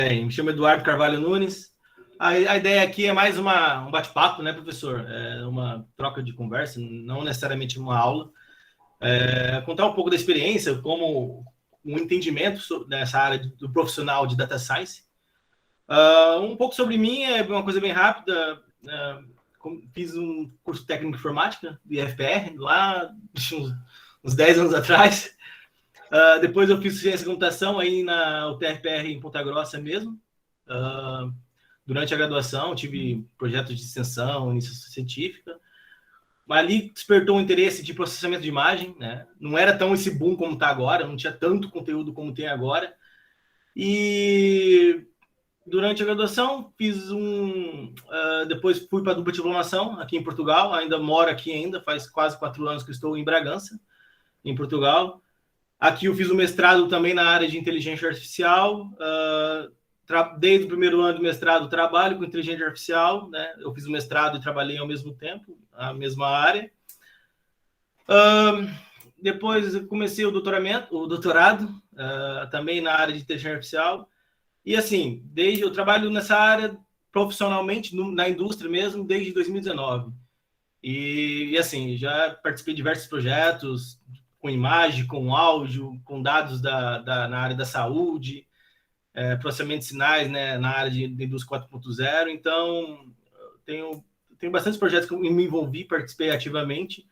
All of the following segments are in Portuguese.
Me chamo Eduardo Carvalho Nunes. A ideia aqui é mais um bate-papo, né, professor? É uma troca de conversa, não necessariamente uma aula. Contar um pouco da experiência, como um entendimento nessa área do profissional de Data Science. Um pouco sobre mim, é uma coisa bem rápida. Fiz um curso técnico de informática, do IFPR, lá uns 10 anos atrás. Depois eu fiz ciência de computação aí na UTFPR em Ponta Grossa mesmo. Durante a graduação, tive projetos de extensão, iniciação científica. Mas ali despertou um interesse de processamento de imagem, né? Não era tão esse boom como está agora, não tinha tanto conteúdo como tem agora. E durante a graduação, depois fui para a dupla diplomação aqui em Portugal, ainda moro aqui ainda, faz quase 4 anos que estou em Bragança, em Portugal. Aqui eu fiz o mestrado também na área de inteligência artificial. Desde o primeiro ano do mestrado trabalho com inteligência artificial, né? Eu fiz o mestrado e trabalhei ao mesmo tempo, a mesma área. Depois eu comecei o doutorado, também na área de inteligência artificial. E assim, eu trabalho nessa área profissionalmente, na indústria mesmo, desde 2019. E assim, já participei de diversos projetos, com imagem, com áudio, com dados na área da saúde, processamento de sinais, né, na área de indústria 4.0. Então, tenho bastantes projetos que eu me envolvi, participei ativamente.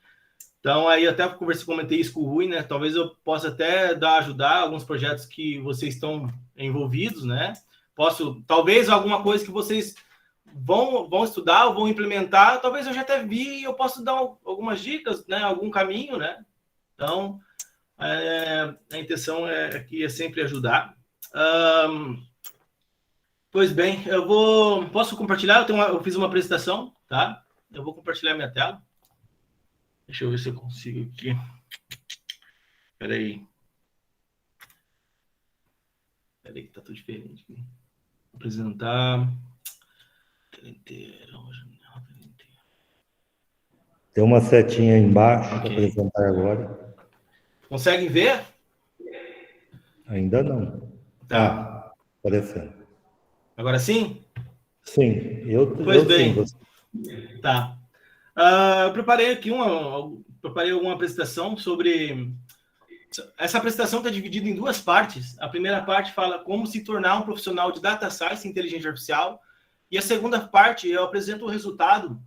Então, aí até comentei isso com o Rui, né? Talvez eu possa até ajudar alguns projetos que vocês estão envolvidos, né? Talvez alguma coisa que vocês vão estudar ou vão implementar, talvez eu já até vi e eu posso dar algumas dicas, né? Algum caminho, né? Então, a intenção aqui é sempre ajudar. Pois bem, posso compartilhar? Eu fiz uma apresentação, tá? Eu vou compartilhar minha tela. Deixa eu ver se eu consigo aqui. Espera aí, que tá tudo diferente aqui. Apresentar. Tem uma setinha aí embaixo para apresentar agora. Conseguem ver? Ainda não. Tá. Aparecendo. Agora sim? Sim, Pois bem. Sim, você... Tá. Eu preparei aqui alguma apresentação sobre... Essa apresentação está dividida em 2 partes. A primeira parte fala como se tornar um profissional de Data Science e Inteligência Artificial. E a segunda parte, eu apresento o resultado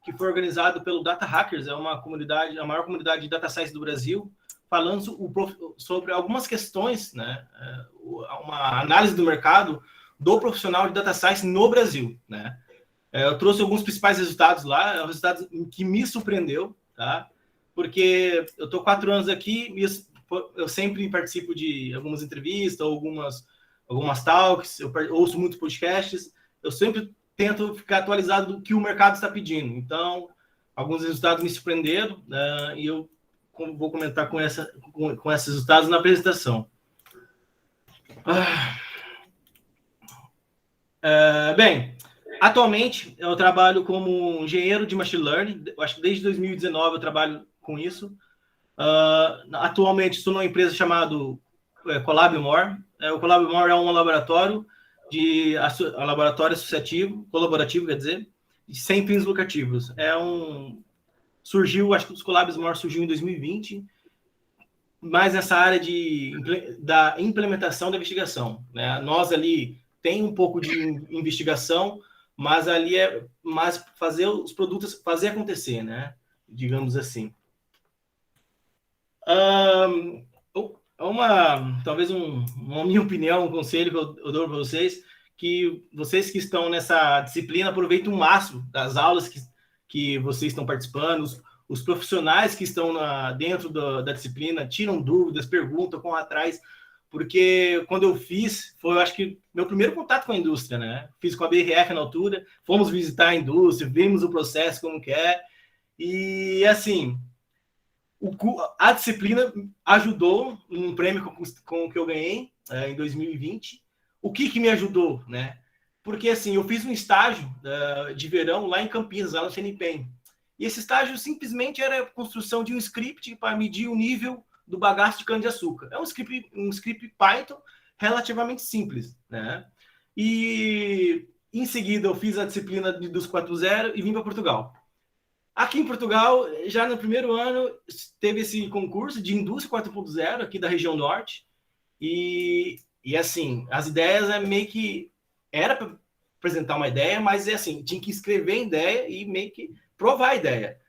que foi organizado pelo Data Hackers, a maior comunidade de Data Science do Brasil, falando sobre algumas questões, né? Uma análise do mercado do profissional de Data Science no Brasil, né? Eu trouxe alguns principais resultados lá, resultados que me surpreendeu, tá? Porque eu estou 4 anos aqui e eu sempre participo de algumas entrevistas, algumas talks, eu ouço muitos podcasts, eu sempre tento ficar atualizado do que o mercado está pedindo. Então, alguns resultados me surpreenderam, né, e eu vou comentar com esses resultados na apresentação. Bem, atualmente eu trabalho como engenheiro de Machine Learning, eu acho que desde 2019 eu trabalho com isso. Atualmente estou numa empresa chamada CollabMore. O CollabMore é um laboratório laboratório associativo, colaborativo, quer dizer, sem fins lucrativos. Acho que os CollabMore surgiu em 2020, mais nessa área da implementação da investigação, né? Nós ali tem um pouco de investigação, mas ali é mais fazer os produtos, fazer acontecer, né? Digamos assim. Talvez uma minha opinião, um conselho que eu dou para vocês, que vocês que estão nessa disciplina aproveitem o máximo das aulas que vocês estão participando, os profissionais que estão dentro da disciplina tiram dúvidas, perguntam, vão atrás, porque quando eu fiz, foi, eu acho que, meu primeiro contato com a indústria, né? Fiz com a BRF na altura, fomos visitar a indústria, vimos o processo, como que é, e assim... A disciplina ajudou num prêmio com que eu ganhei em 2020. O que me ajudou, né? Porque assim, eu fiz um estágio de verão lá em Campinas, lá no CNPEM. E esse estágio simplesmente era a construção de um script para medir o nível do bagaço de cana-de-açúcar. É um script Python relativamente simples, né? E em seguida eu fiz a disciplina de Indústria 4.0 e vim para Portugal. Aqui em Portugal, já no primeiro ano, teve esse concurso de Indústria 4.0 aqui da região norte. E assim, as ideias meio que... Era para apresentar uma ideia, mas assim, tinha que escrever a ideia e meio que provar a ideia.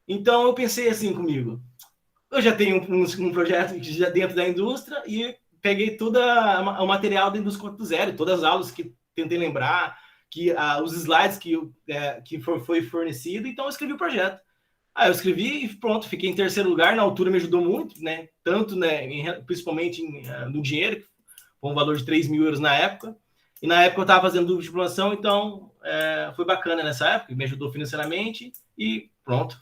Então eu pensei assim comigo, eu já tenho um projeto já dentro da indústria e peguei todo o material da Indústria 4.0, todas as aulas que tentei lembrar, os slides que foi fornecido, então eu escrevi o projeto. Aí eu escrevi e pronto, fiquei em terceiro lugar, na altura me ajudou muito, né? Tanto, né, principalmente no dinheiro, com um valor de 3 mil euros na época. E na época eu estava fazendo dúvida de titulação, então foi bacana nessa época, me ajudou financeiramente e pronto,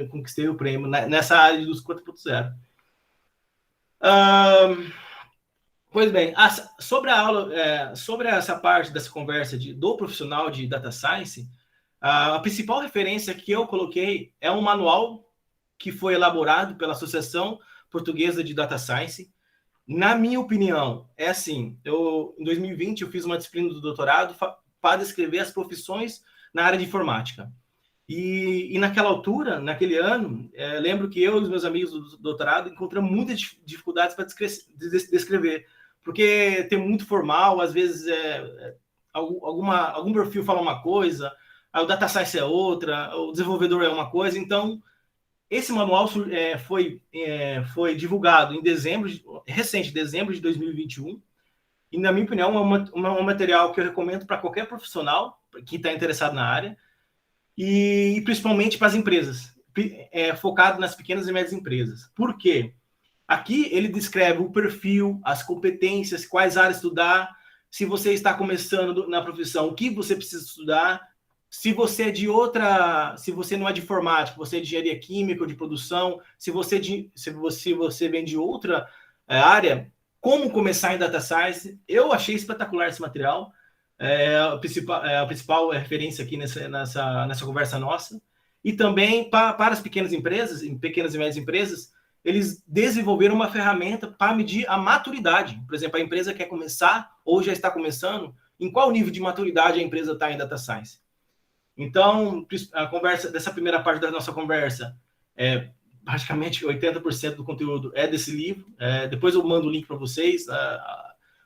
conquistei o prêmio nessa área dos 4.0. Pois bem, sobre a aula, sobre essa parte dessa conversa do profissional de Data Science, a principal referência que eu coloquei é um manual que foi elaborado pela Associação Portuguesa de Data Science. Na minha opinião, é assim, em 2020 eu fiz uma disciplina do doutorado para descrever as profissões na área de informática. E naquela altura, naquele ano, lembro que eu e os meus amigos do doutorado encontramos muitas dificuldades para descrever, porque tem muito formal, às vezes algum perfil fala uma coisa, o data science é outra, o desenvolvedor é uma coisa. Então, esse manual foi divulgado em dezembro de 2021, e, na minha opinião, é um material que eu recomendo para qualquer profissional que está interessado na área, e principalmente para as empresas, focado nas pequenas e médias empresas. Por quê? Aqui ele descreve o perfil, as competências, quais áreas estudar, se você está começando na profissão, o que você precisa estudar, se você não é de informática, você é de engenharia química ou de produção, se você vem de outra área, como começar em Data Science. Eu achei espetacular esse material. A principal referência aqui nessa conversa nossa. E também para as pequenas empresas, pequenas e médias empresas, eles desenvolveram uma ferramenta para medir a maturidade. Por exemplo, a empresa quer começar ou já está começando, em qual nível de maturidade a empresa está em Data Science. Então, dessa primeira parte da nossa conversa, praticamente 80% do conteúdo é desse livro. Depois eu mando o link para vocês.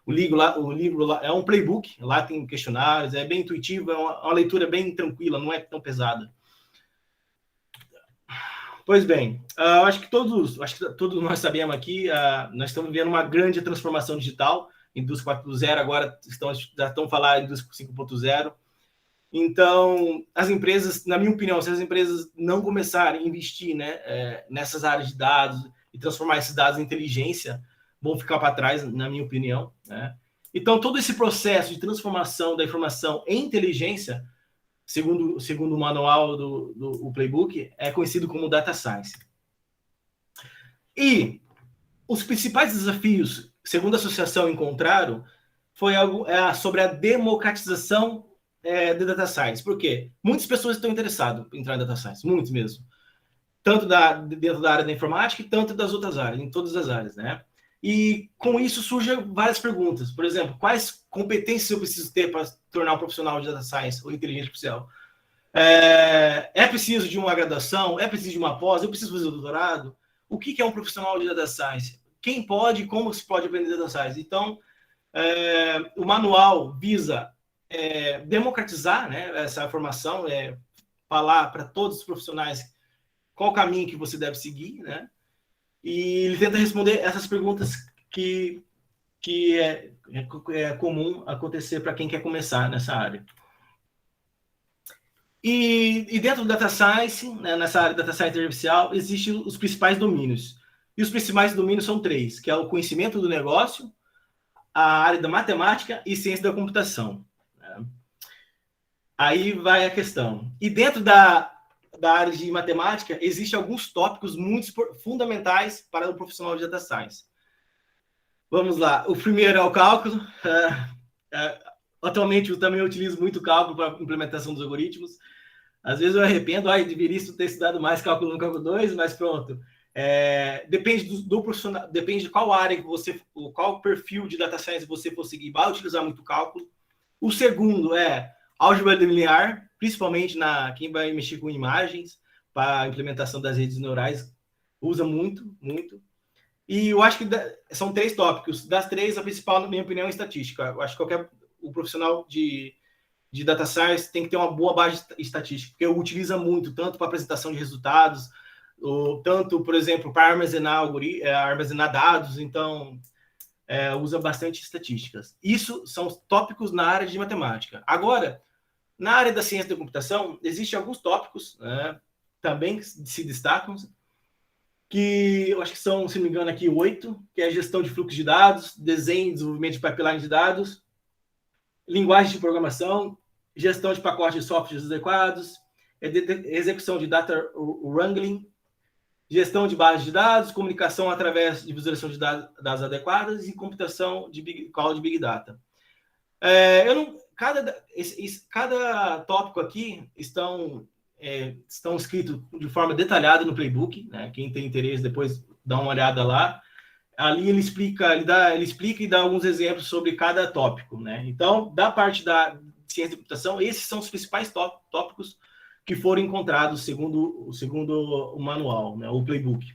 O livro lá é um playbook, lá tem questionários, é bem intuitivo, é uma leitura bem tranquila, não é tão pesada. Pois bem, acho que todos nós sabemos aqui, nós estamos vivendo uma grande transformação digital. Indústria 4.0 agora já estão falando em Indústria 5.0. Então, as empresas, na minha opinião, se as empresas não começarem a investir, né, nessas áreas de dados e transformar esses dados em inteligência, vão ficar para trás, na minha opinião, né? Então, todo esse processo de transformação da informação em inteligência, segundo o manual do Playbook, é conhecido como Data Science. E os principais desafios, segundo a associação encontraram, foi sobre a democratização de Data Science. Por quê? Muitas pessoas estão interessadas em entrar em Data Science, muitos mesmo. Tanto dentro da área da informática, e tanto das outras áreas, em todas as áreas, né? E com isso surgem várias perguntas. Por exemplo, quais competências eu preciso ter para tornar um profissional de Data Science ou inteligência artificial? É preciso de uma graduação? É preciso de uma pós? Eu preciso fazer o doutorado? O que é um profissional de Data Science? Quem pode e como se pode aprender Data Science? Então, o manual visa democratizar, né, essa formação, falar para todos os profissionais qual o caminho que você deve seguir, né? E ele tenta responder essas perguntas que é comum acontecer para quem quer começar nessa área. E dentro do Data Science, né, nessa área de Data Science artificial, existem os principais domínios. E os principais domínios são 3, que é o conhecimento do negócio, a área da matemática e ciência da computação. Né? Aí vai a questão. E dentro da área de matemática, existem alguns tópicos muito fundamentais para o profissional de Data Science. Vamos lá. O primeiro é o cálculo. Atualmente, eu também utilizo muito cálculo para a implementação dos algoritmos. Às vezes eu arrependo, deveria ter estudado mais cálculo 1 e cálculo 2, mas pronto. Depende do profissional, depende de qual área que qual perfil de Data Science você for seguir, vai utilizar muito cálculo. O segundo é álgebra linear, principalmente quem vai mexer com imagens para a implementação das redes neurais, usa muito, muito. E eu acho que são 3 tópicos. Das 3, a principal, na minha opinião, é estatística. Eu acho que o profissional de data science tem que ter uma boa base estatística, porque utiliza muito, tanto para apresentação de resultados, ou tanto, por exemplo, para armazenar dados. Então, usa bastante estatísticas. Isso são tópicos na área de matemática. Agora, na área da ciência da computação, existem alguns tópicos, né, também que se destacam, que eu acho que são, se não me engano, aqui 8, que é gestão de fluxo de dados, desenho e desenvolvimento de pipeline de dados, linguagem de programação, gestão de pacotes de softwares adequados, execução de data wrangling, gestão de bases de dados, comunicação através de visualização de dados adequadas e computação de cloud Big Data. Cada tópico aqui estão escritos de forma detalhada no playbook, né? Quem tem interesse depois dá uma olhada lá. Ali ele explica e dá alguns exemplos sobre cada tópico, né? Então, da parte da ciência da computação, esses são os principais tópicos que foram encontrados segundo o manual, né? O playbook.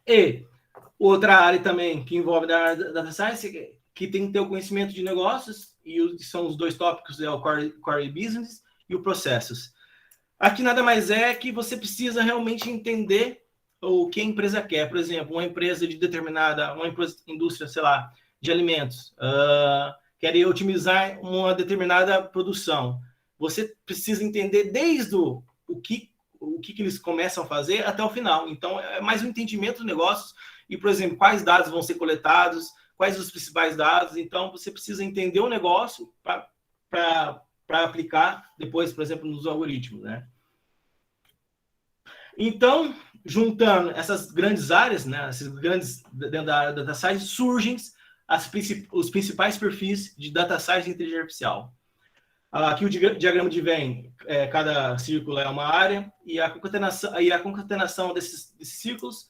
E outra área também que envolve a data science, que tem que ter o conhecimento de negócios, e são os 2 tópicos, o core business e o processos. Aqui nada mais é que você precisa realmente entender o que a empresa quer. Por exemplo, uma empresa indústria, sei lá, de alimentos, quer otimizar uma determinada produção. Você precisa entender desde o que eles começam a fazer até o final. Então, é mais um entendimento dos negócios e, por exemplo, quais dados vão ser coletados, quais os principais dados. Então, você precisa entender o negócio para aplicar depois, por exemplo, nos algoritmos, né? Então, juntando essas grandes áreas, né, esses grandes dentro da área da data science, surgem os principais perfis de data science e inteligência artificial. Aqui o diagrama de Venn, cada círculo é uma área, e a concatenação desses círculos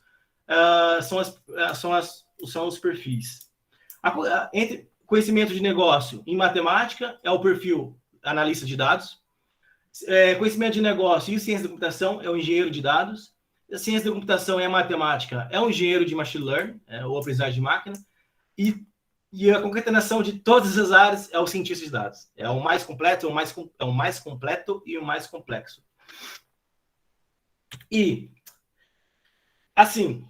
são os perfis. Entre conhecimento de negócio em matemática é o perfil analista de dados. Conhecimento de negócio e ciência da computação é o engenheiro de dados. A ciência da computação e a matemática é o engenheiro de machine learning, ou aprendizagem de máquina. E a concatenação de todas as áreas é o cientista de dados. É o mais completo, é o mais completo e o mais complexo. E, assim,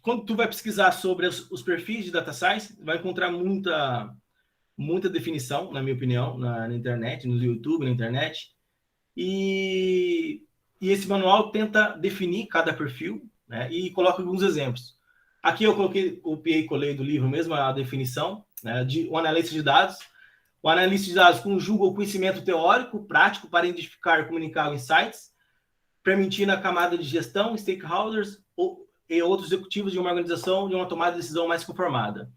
quando tu vai pesquisar sobre os perfis de data science, vai encontrar muita definição, na minha opinião, na internet, no YouTube, na internet. E esse manual tenta definir cada perfil, né, e coloca alguns exemplos. Aqui eu copiei e colei do livro mesmo a definição, né, de um analista de dados. O analista de dados conjuga o conhecimento teórico, prático, para identificar e comunicar insights, permitindo a camada de gestão, stakeholders e outros executivos de uma organização de uma tomada de decisão mais conformada.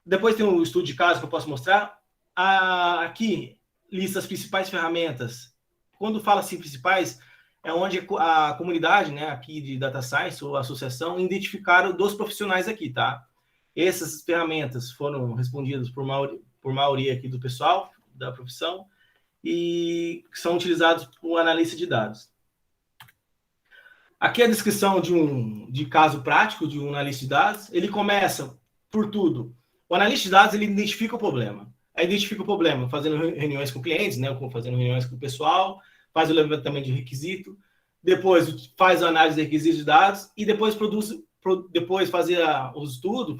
Depois tem um estudo de caso que eu posso mostrar. Aqui lista as principais ferramentas. Quando fala assim principais, é onde a comunidade, né, aqui de Data Science, ou a associação, identificaram 2 profissionais aqui, tá? Essas ferramentas foram respondidas por maioria aqui do pessoal, da profissão, e são utilizados por analista de dados. Aqui é a descrição de caso prático de um analista de dados. Ele começa por tudo. O analista de dados, ele identifica o problema. Aí identifica o problema fazendo reuniões com clientes, né, fazendo reuniões com o pessoal, faz o levantamento de requisito, depois faz a análise de requisitos de dados e depois fazer os estudos,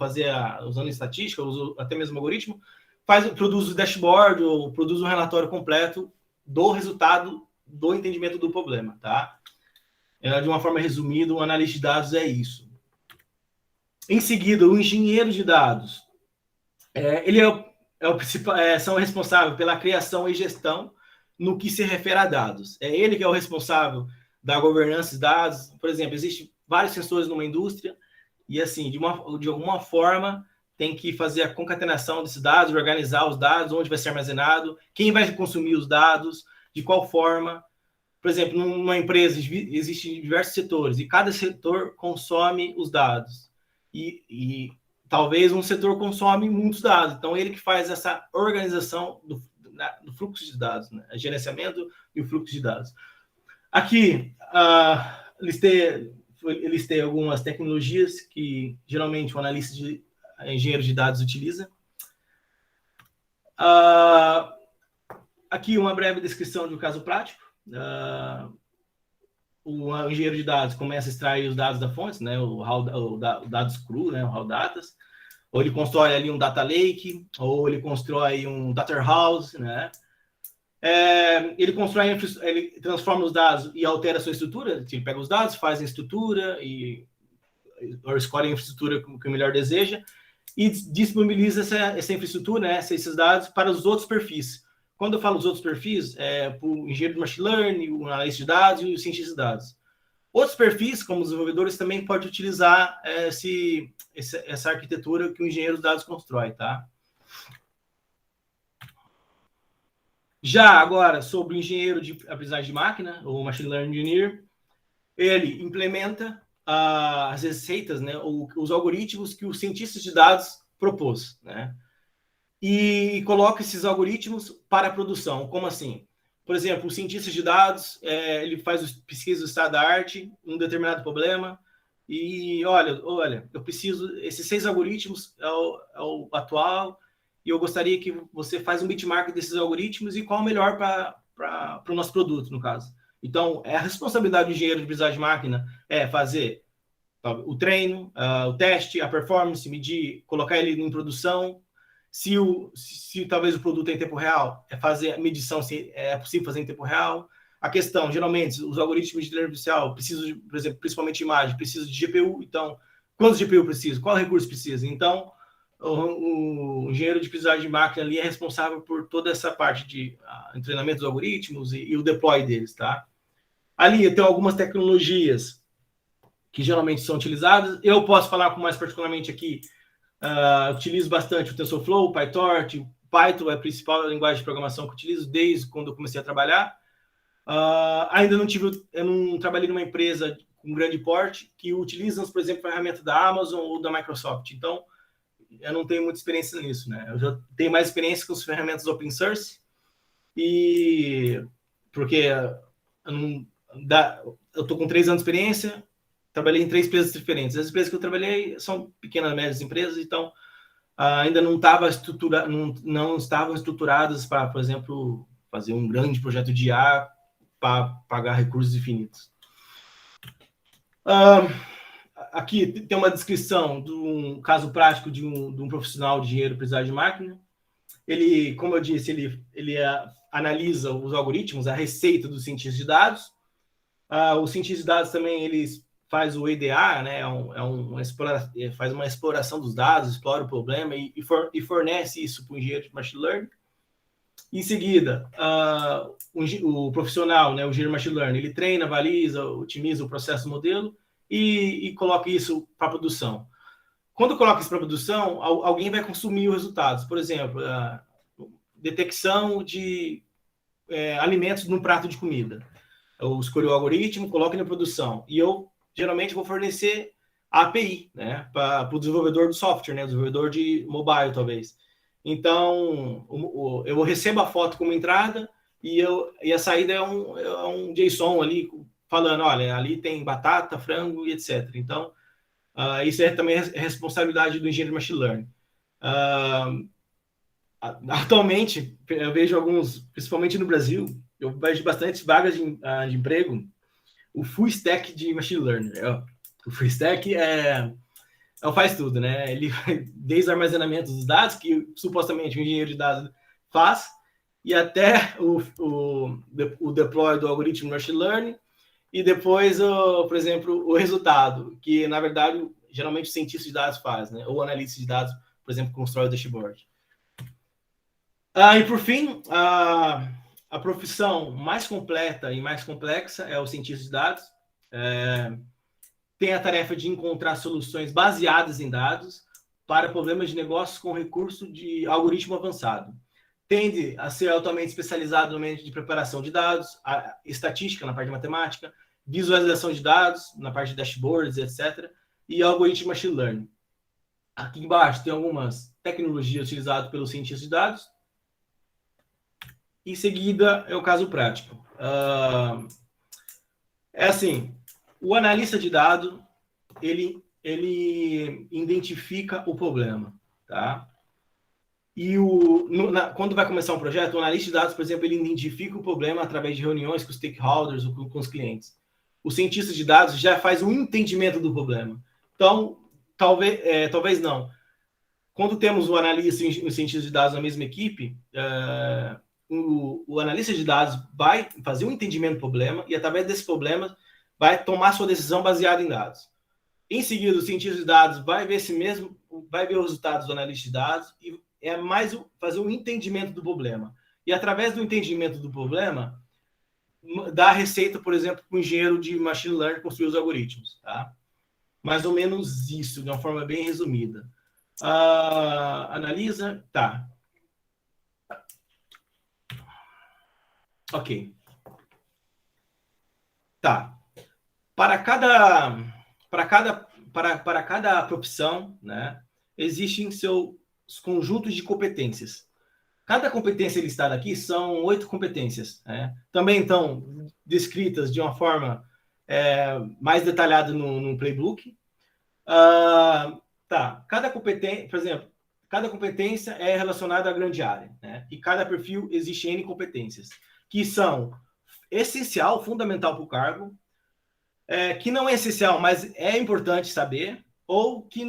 usando estatística, até mesmo algoritmo, produz o dashboard ou produz um relatório completo do resultado do entendimento do problema, tá? De uma forma resumida, o analista de dados é isso. Em seguida, o engenheiro de dados. Ele são responsáveis pela criação e gestão no que se refere a dados. É ele que é o responsável da governança de dados. Por exemplo, existem vários sensores numa indústria e, assim, de alguma forma, tem que fazer a concatenação desses dados, organizar os dados, onde vai ser armazenado, quem vai consumir os dados, de qual forma. Por exemplo, numa empresa existem diversos setores e cada setor consome os dados. E talvez um setor consome muitos dados. Então, ele que faz essa organização do fluxo de dados, né? Gerenciamento e o fluxo de dados. Aqui, listei algumas tecnologias que geralmente o analista de engenheiro de dados utiliza. Aqui uma breve descrição de um caso prático. O engenheiro de dados começa a extrair os dados da fonte, né, o dados cru, né, o raw datas, ou ele constrói ali um data lake, ou ele constrói um data warehouse, né? Ele constrói, ele transforma os dados e altera a sua estrutura. Ele pega os dados, faz a estrutura ou escolhe a infraestrutura que o melhor deseja e disponibiliza essa infraestrutura, né, esses dados para os outros perfis. Quando eu falo dos outros perfis, para o engenheiro de machine learning, o analista de dados e o cientista de dados. Outros perfis, como os desenvolvedores, também podem utilizar essa arquitetura que o engenheiro de dados constrói, tá? Já agora, sobre o engenheiro de aprendizagem de máquina, ou machine learning engineer, ele implementa as receitas, né, os algoritmos que o cientista de dados propôs, né? E coloca esses algoritmos para a produção. Como assim? Por exemplo, o cientista de dados, ele faz pesquisa do estado da arte, um determinado problema, e olha, eu preciso, esses 6 algoritmos é o atual, e eu gostaria que você faça um benchmark desses algoritmos e qual o melhor para o nosso produto, no caso. Então, a responsabilidade do engenheiro de aprendizagem de máquina é fazer o treino, o teste, a performance, medir, colocar ele em produção. Se talvez o produto é em tempo real, fazer a medição se é possível fazer em tempo real. A questão, geralmente, os algoritmos de inteligência artificial precisam, por exemplo, principalmente imagem, precisam de GPU. Então, quantos GPU precisa? Qual recurso precisa? Então, o engenheiro de aprendizagem de máquina ali é responsável por toda essa parte de treinamento dos algoritmos e o deploy deles, tá? Ali tem algumas tecnologias que geralmente são utilizadas. Eu posso falar mais particularmente aqui, utilizo bastante o TensorFlow, o PyTorch. O Python é a principal linguagem de programação que eu utilizo desde quando eu comecei a trabalhar. Ainda eu não trabalhei numa empresa com grande porte que utiliza, por exemplo, ferramenta da Amazon ou da Microsoft. Então, eu não tenho muita experiência nisso, né? Eu já tenho mais experiência com as ferramentas open source porque eu estou com 3 anos de experiência, trabalhei em 3 empresas diferentes. As empresas que eu trabalhei são pequenas, médias empresas, então ainda não estavam estruturadas para, por exemplo, fazer um grande projeto de IA para pagar recursos infinitos. Aqui tem uma descrição de um caso prático de um profissional de engenheiro de aprendizagem de máquina. Ele, como eu disse, ele analisa os algoritmos, a receita dos cientistas de dados. O cientista de dados também ele faz o EDA, né? Faz uma exploração dos dados, explora o problema e fornece isso para o engenheiro de machine learning. Em seguida, o profissional, né, o engenheiro de machine learning, ele treina, avaliza, otimiza o processo do modelo e coloca isso para produção. Quando coloca isso para produção, alguém vai consumir os resultados. Por exemplo, detecção de alimentos num prato de comida. Eu escolho o algoritmo, coloco na produção. E eu, geralmente, vou fornecer a API, né, para o desenvolvedor do software, né, o desenvolvedor de mobile, talvez. Então, eu recebo a foto como entrada e a saída é um JSON ali, falando, olha, ali tem batata, frango e etc. Então, isso também é responsabilidade do engenheiro de machine learning. Atualmente, eu vejo alguns, principalmente no Brasil, eu vejo bastante vagas de emprego, o full stack de machine learning. O full stack faz tudo, né? Ele desde o armazenamento dos dados, que supostamente o engenheiro de dados faz, e até o deploy do algoritmo machine learning, e depois, por exemplo, o resultado, que na verdade, geralmente o cientista de dados faz, né? Ou o analista de dados, por exemplo, constrói o dashboard. E por fim, a profissão mais completa e mais complexa é o cientista de dados. Tem a tarefa de encontrar soluções baseadas em dados para problemas de negócios com recurso de algoritmo avançado. Tende a ser altamente especializado no meio de preparação de dados, estatística na parte de matemática, visualização de dados na parte de dashboards, etc., e algoritmo machine learning. Aqui embaixo tem algumas tecnologias utilizadas pelos cientistas de dados. Em seguida, é o caso prático. É assim, o analista de dados, ele identifica o problema, tá? E quando vai começar um projeto, o analista de dados, por exemplo, ele identifica o problema através de reuniões com os stakeholders ou com os clientes. O cientista de dados já faz um entendimento do problema. Então, talvez não. Quando temos o analista e o cientista de dados na mesma equipe, o analista de dados vai fazer um entendimento do problema e, através desse problema, vai tomar sua decisão baseada em dados. Em seguida, o cientista de dados vai ver os resultados do analista de dados e é mais fazer um entendimento do problema. E, através do entendimento do problema, dá a receita, por exemplo, para o engenheiro de machine learning construir os algoritmos. Tá? Mais ou menos isso, de uma forma bem resumida. Analisa. Tá. Ok. Tá. Para cada profissão, né, existem seus conjuntos de competências. Cada competência listada aqui são 8 competências. Né? Também estão descritas de uma forma mais detalhada no playbook. Cada competência, por exemplo, cada competência é relacionada à grande área. Né? E cada perfil existe N competências, que são essencial, fundamental para o cargo, que não é essencial, mas é importante saber, ou que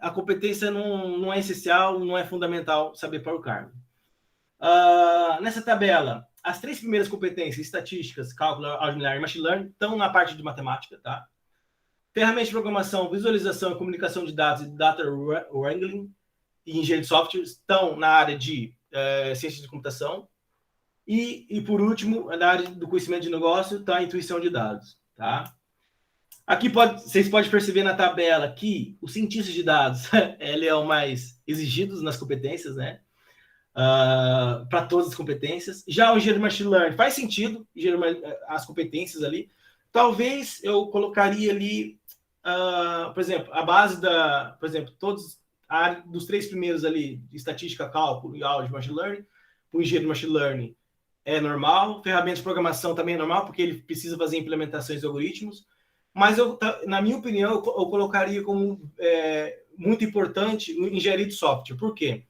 a competência não é essencial, não é fundamental saber para o cargo. Nessa tabela, as 3 primeiras competências, estatísticas, cálculo, álgebra e machine learning, estão na parte de matemática, tá? Ferramentas de programação, visualização e comunicação de dados e data wrangling e engenharia de software estão na área de ciência de computação. E, por último, na área do conhecimento de negócio, está a intuição de dados, tá? Aqui vocês podem perceber na tabela que o cientista de dados ele é o mais exigido nas competências, né? Para todas as competências. Já o engenheiro de machine learning faz sentido, as competências ali. Talvez eu colocaria ali, por exemplo, a base por exemplo, a área dos 3 primeiros ali, estatística, cálculo e álgebra, machine learning. O engenheiro de machine learning é normal. Ferramentas de programação também é normal, porque ele precisa fazer implementações de algoritmos. Mas, na minha opinião, eu colocaria como muito importante o engenharia de software. Por quê?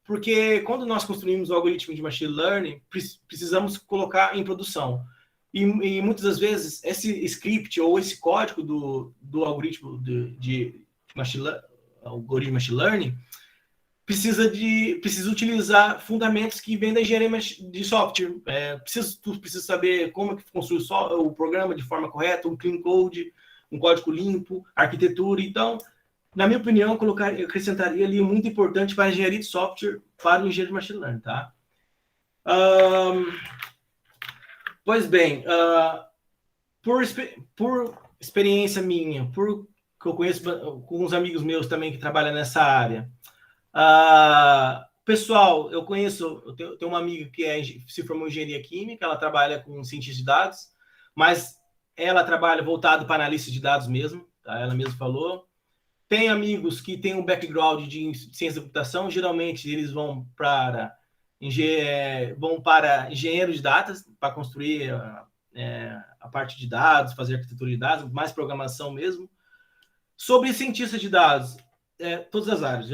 Porque quando nós construímos o algoritmo de machine learning, precisamos colocar em produção. E muitas das vezes, esse script ou esse código do algoritmo de machine learning precisa utilizar fundamentos que vêm da engenharia de software. Precisa saber como que construi o programa de forma correta, um clean code, um código limpo, arquitetura. Então, na minha opinião, eu acrescentaria ali muito importante para a engenharia de software para o engenheiro de machine learning, tá? Pois bem, por experiência minha, que eu conheço alguns amigos meus também que trabalham nessa área, pessoal, eu tenho uma amiga que se formou em engenharia química, ela trabalha com cientista de dados, mas ela trabalha voltado para analista de dados mesmo, tá? Ela mesma falou. Tem amigos que têm um background de ciência da computação, geralmente eles vão para engenheiro de dados, para construir a parte de dados, fazer arquitetura de dados, mais programação mesmo. Sobre cientista de dados, todas as áreas.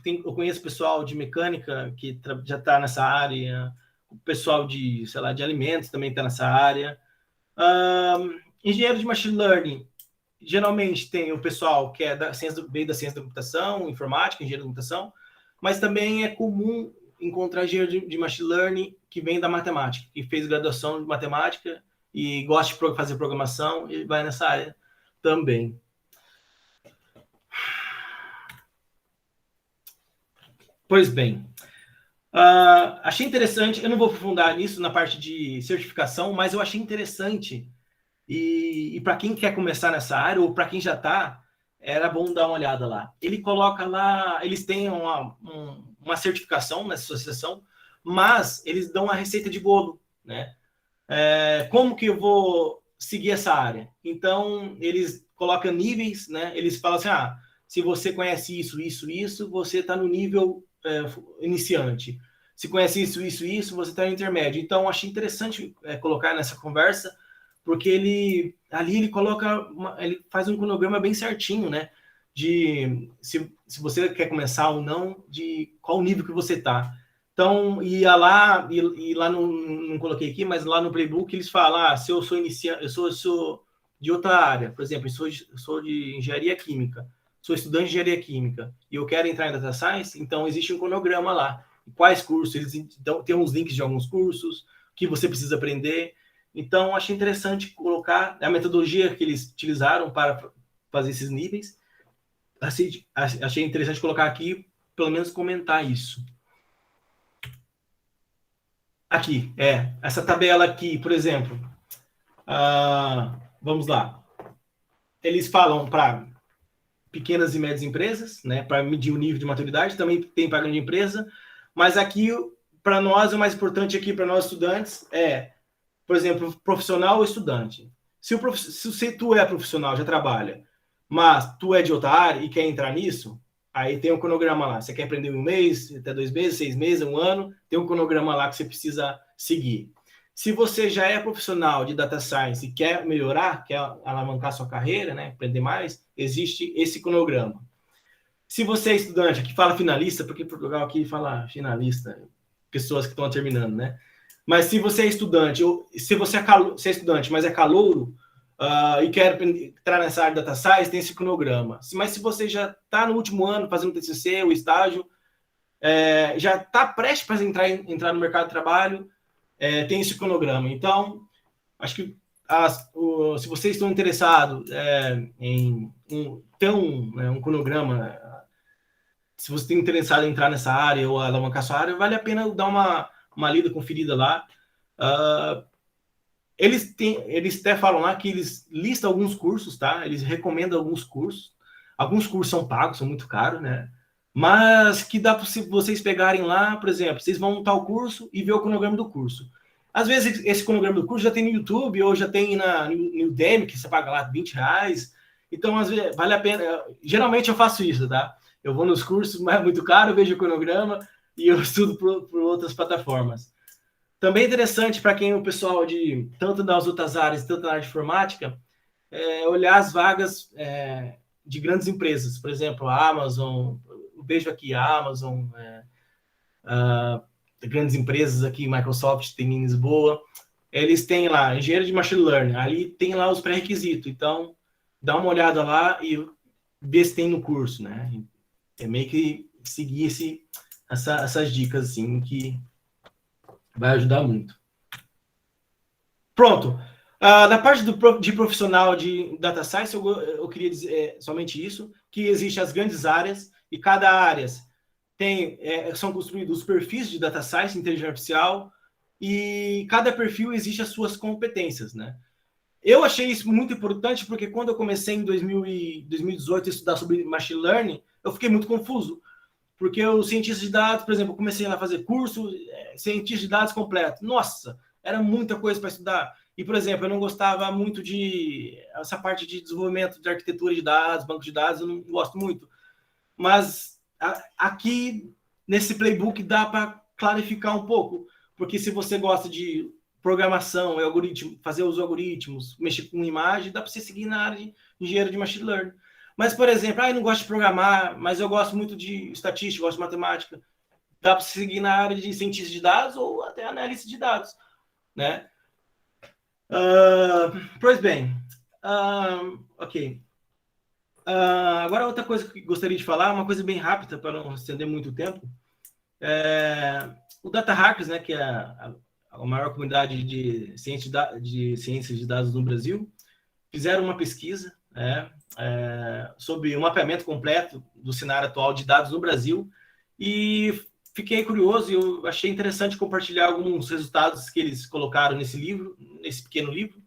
Eu conheço pessoal de mecânica que já está nessa área, o pessoal de, sei lá, de alimentos também está nessa área. Engenheiro de machine learning, geralmente tem o pessoal que veio da ciência da computação, informática, engenheiro da computação, mas também é comum encontrar engenheiro de machine learning que vem da matemática, que fez graduação de matemática e gosta de fazer programação e vai nessa área também. Pois bem, achei interessante, eu não vou aprofundar nisso na parte de certificação, mas eu achei interessante e para quem quer começar nessa área ou para quem já está, era bom dar uma olhada lá. Ele coloca lá, eles têm uma certificação nessa associação, mas eles dão a receita de bolo, né? Como que eu vou seguir essa área? Então, eles colocam níveis, né? Eles falam assim, se você conhece isso, você está no nível iniciante. Se conhece isso, você está no intermédio. Então, achei interessante colocar nessa conversa, porque ele coloca, ele faz um cronograma bem certinho, né? De se você quer começar ou não, de qual nível que você está. Então, lá não coloquei aqui, mas lá no playbook eles falam, se eu sou iniciante, eu sou de outra área, por exemplo, eu sou de engenharia química, sou estudante de engenharia química, e eu quero entrar em data science, então existe um cronograma lá. Quais cursos, eles tem uns links de alguns cursos, o que você precisa aprender. Então, achei interessante colocar a metodologia que eles utilizaram para fazer esses níveis. Achei interessante colocar aqui, pelo menos comentar isso. Aqui, essa tabela aqui, por exemplo, vamos lá. Eles falam para pequenas e médias empresas, né, para medir o nível de maturidade, também tem para grande empresa, mas aqui, para nós, o mais importante aqui para nós estudantes por exemplo, profissional ou estudante. Se tu é profissional, já trabalha, mas tu é de outra área e quer entrar nisso, aí tem um cronograma lá. Você quer aprender um mês, até 2 meses, 6 meses, 1 ano, tem um cronograma lá que você precisa seguir. Se você já é profissional de data science e quer melhorar, quer alavancar sua carreira, né, aprender mais, existe esse cronograma. Se você é estudante, aqui fala finalista, porque Portugal aqui fala finalista, pessoas que estão terminando, né? Mas se você é estudante, ou se você é estudante, mas é calouro, e quer entrar nessa área de data science, tem esse cronograma. Mas se você já está no último ano fazendo TCC, o estágio, já está prestes para entrar no mercado de trabalho, tem esse cronograma. Então, acho que se vocês estão interessados em ter um cronograma, se você está interessado em entrar nessa área ou alavancar sua área, vale a pena dar uma lida, conferida lá. Eles até falam lá que eles listam alguns cursos, tá? Eles recomendam alguns cursos. Alguns cursos são pagos, são muito caros, né? Mas que dá para vocês pegarem lá, por exemplo, vocês vão montar o curso e ver o cronograma do curso. Às vezes, esse cronograma do curso já tem no YouTube ou já tem no Udemy, que você paga lá R$20. Então, às vezes, vale a pena. Geralmente, eu faço isso, tá? Eu vou nos cursos, mas é muito caro, eu vejo o cronograma e eu estudo por outras plataformas. Também é interessante para quem o pessoal tanto das outras áreas, tanto na área de informática, olhar as vagas de grandes empresas. Por exemplo, a Amazon, eu vejo aqui a Amazon, grandes empresas aqui, Microsoft tem em Lisboa, eles têm lá, engenheiro de machine learning, ali tem lá os pré-requisitos. Então, dá uma olhada lá e vê se tem no curso, né? É meio que seguir essas dicas, assim, que vai ajudar muito. Pronto. Na parte de profissional de data science, eu queria dizer somente isso, que existem as grandes áreas, e cada área são construídos os perfis de data science, inteligência artificial, e cada perfil existe as suas competências, né? Eu achei isso muito importante, porque quando eu comecei em 2018 a estudar sobre machine learning, eu fiquei muito confuso, porque o cientista de dados, por exemplo, eu comecei a fazer curso, cientista de dados completo. Nossa, era muita coisa para estudar. E, por exemplo, eu não gostava muito essa parte de desenvolvimento de arquitetura de dados, banco de dados, eu não gosto muito. Mas aqui, nesse playbook, dá para clarificar um pouco, porque se você gosta de programação, algoritmo, fazer os algoritmos, mexer com imagem, dá para você seguir na área de engenheiro de machine learning. Mas, por exemplo, eu não gosto de programar, mas eu gosto muito de estatística, gosto de matemática. Dá para seguir na área de cientista de dados ou até análise de dados, né? Pois bem, ok. Agora, outra coisa que gostaria de falar, uma coisa bem rápida, para não estender muito tempo. O Data Hackers, né, que é a maior comunidade de ciências de dados no Brasil, fizeram uma pesquisa, sobre o mapeamento completo do cenário atual de dados no Brasil, e fiquei curioso e eu achei interessante compartilhar alguns resultados que eles colocaram nesse livro, nesse pequeno livro.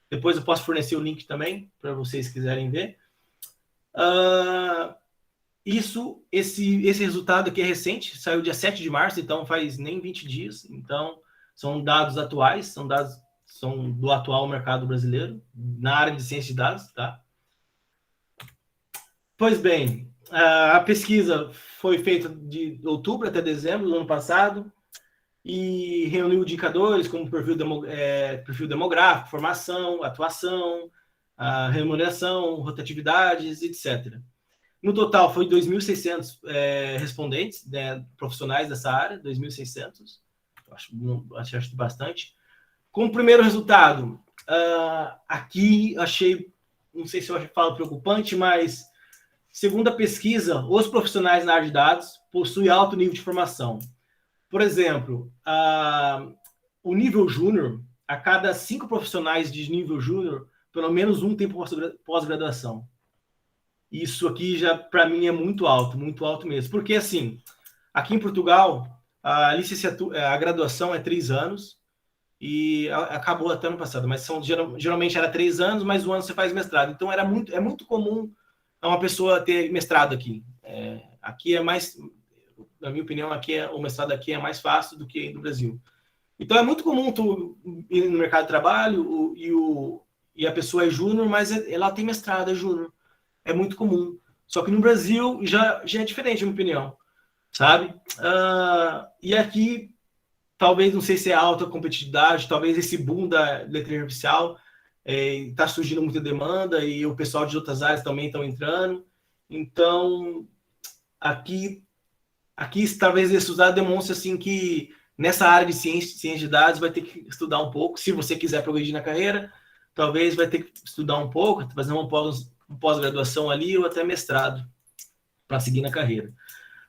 Depois eu posso fornecer o link também, para vocês quiserem ver. Esse resultado aqui é recente, saiu dia 7 de março, então faz nem 20 dias. Então, são dados atuais, são do atual mercado brasileiro, na área de ciência de dados, tá? Pois bem, A pesquisa foi feita de outubro até dezembro do ano passado e reuniu indicadores como perfil demográfico, formação, atuação, remuneração, rotatividades, etc. No total, foi 2.600 respondentes, né, profissionais dessa área, 2.600. Acho bastante. Como primeiro resultado, aqui achei, não sei se eu falo preocupante, mas segundo a pesquisa, os profissionais na área de dados possuem alto nível de formação. Por exemplo, o nível júnior, a cada 5 profissionais de nível júnior, pelo menos um tem pós-graduação. Isso aqui já, para mim, é muito alto mesmo. Porque, assim, aqui em Portugal, a graduação é 3 anos e acabou até ano passado, mas geralmente era 3 anos, mas um ano você faz mestrado. Então, é muito comum uma pessoa ter mestrado aqui. Aqui é mais, na minha opinião, o mestrado aqui é mais fácil do que no Brasil. Então, é muito comum tu ir no mercado de trabalho e a pessoa é júnior, mas ela tem mestrado, é júnior. É muito comum. Só que no Brasil já é diferente, na minha opinião. Sabe? E aqui, talvez, não sei se é alta competitividade, talvez esse boom da inteligência artificial está surgindo muita demanda e o pessoal de outras áreas também estão entrando. Então, aqui talvez esse usado demonstre assim, que nessa área de ciência de dados vai ter que estudar um pouco. Se você quiser progredir na carreira, talvez vai ter que estudar um pouco, fazer uma pós-graduação ali ou até mestrado para seguir na carreira.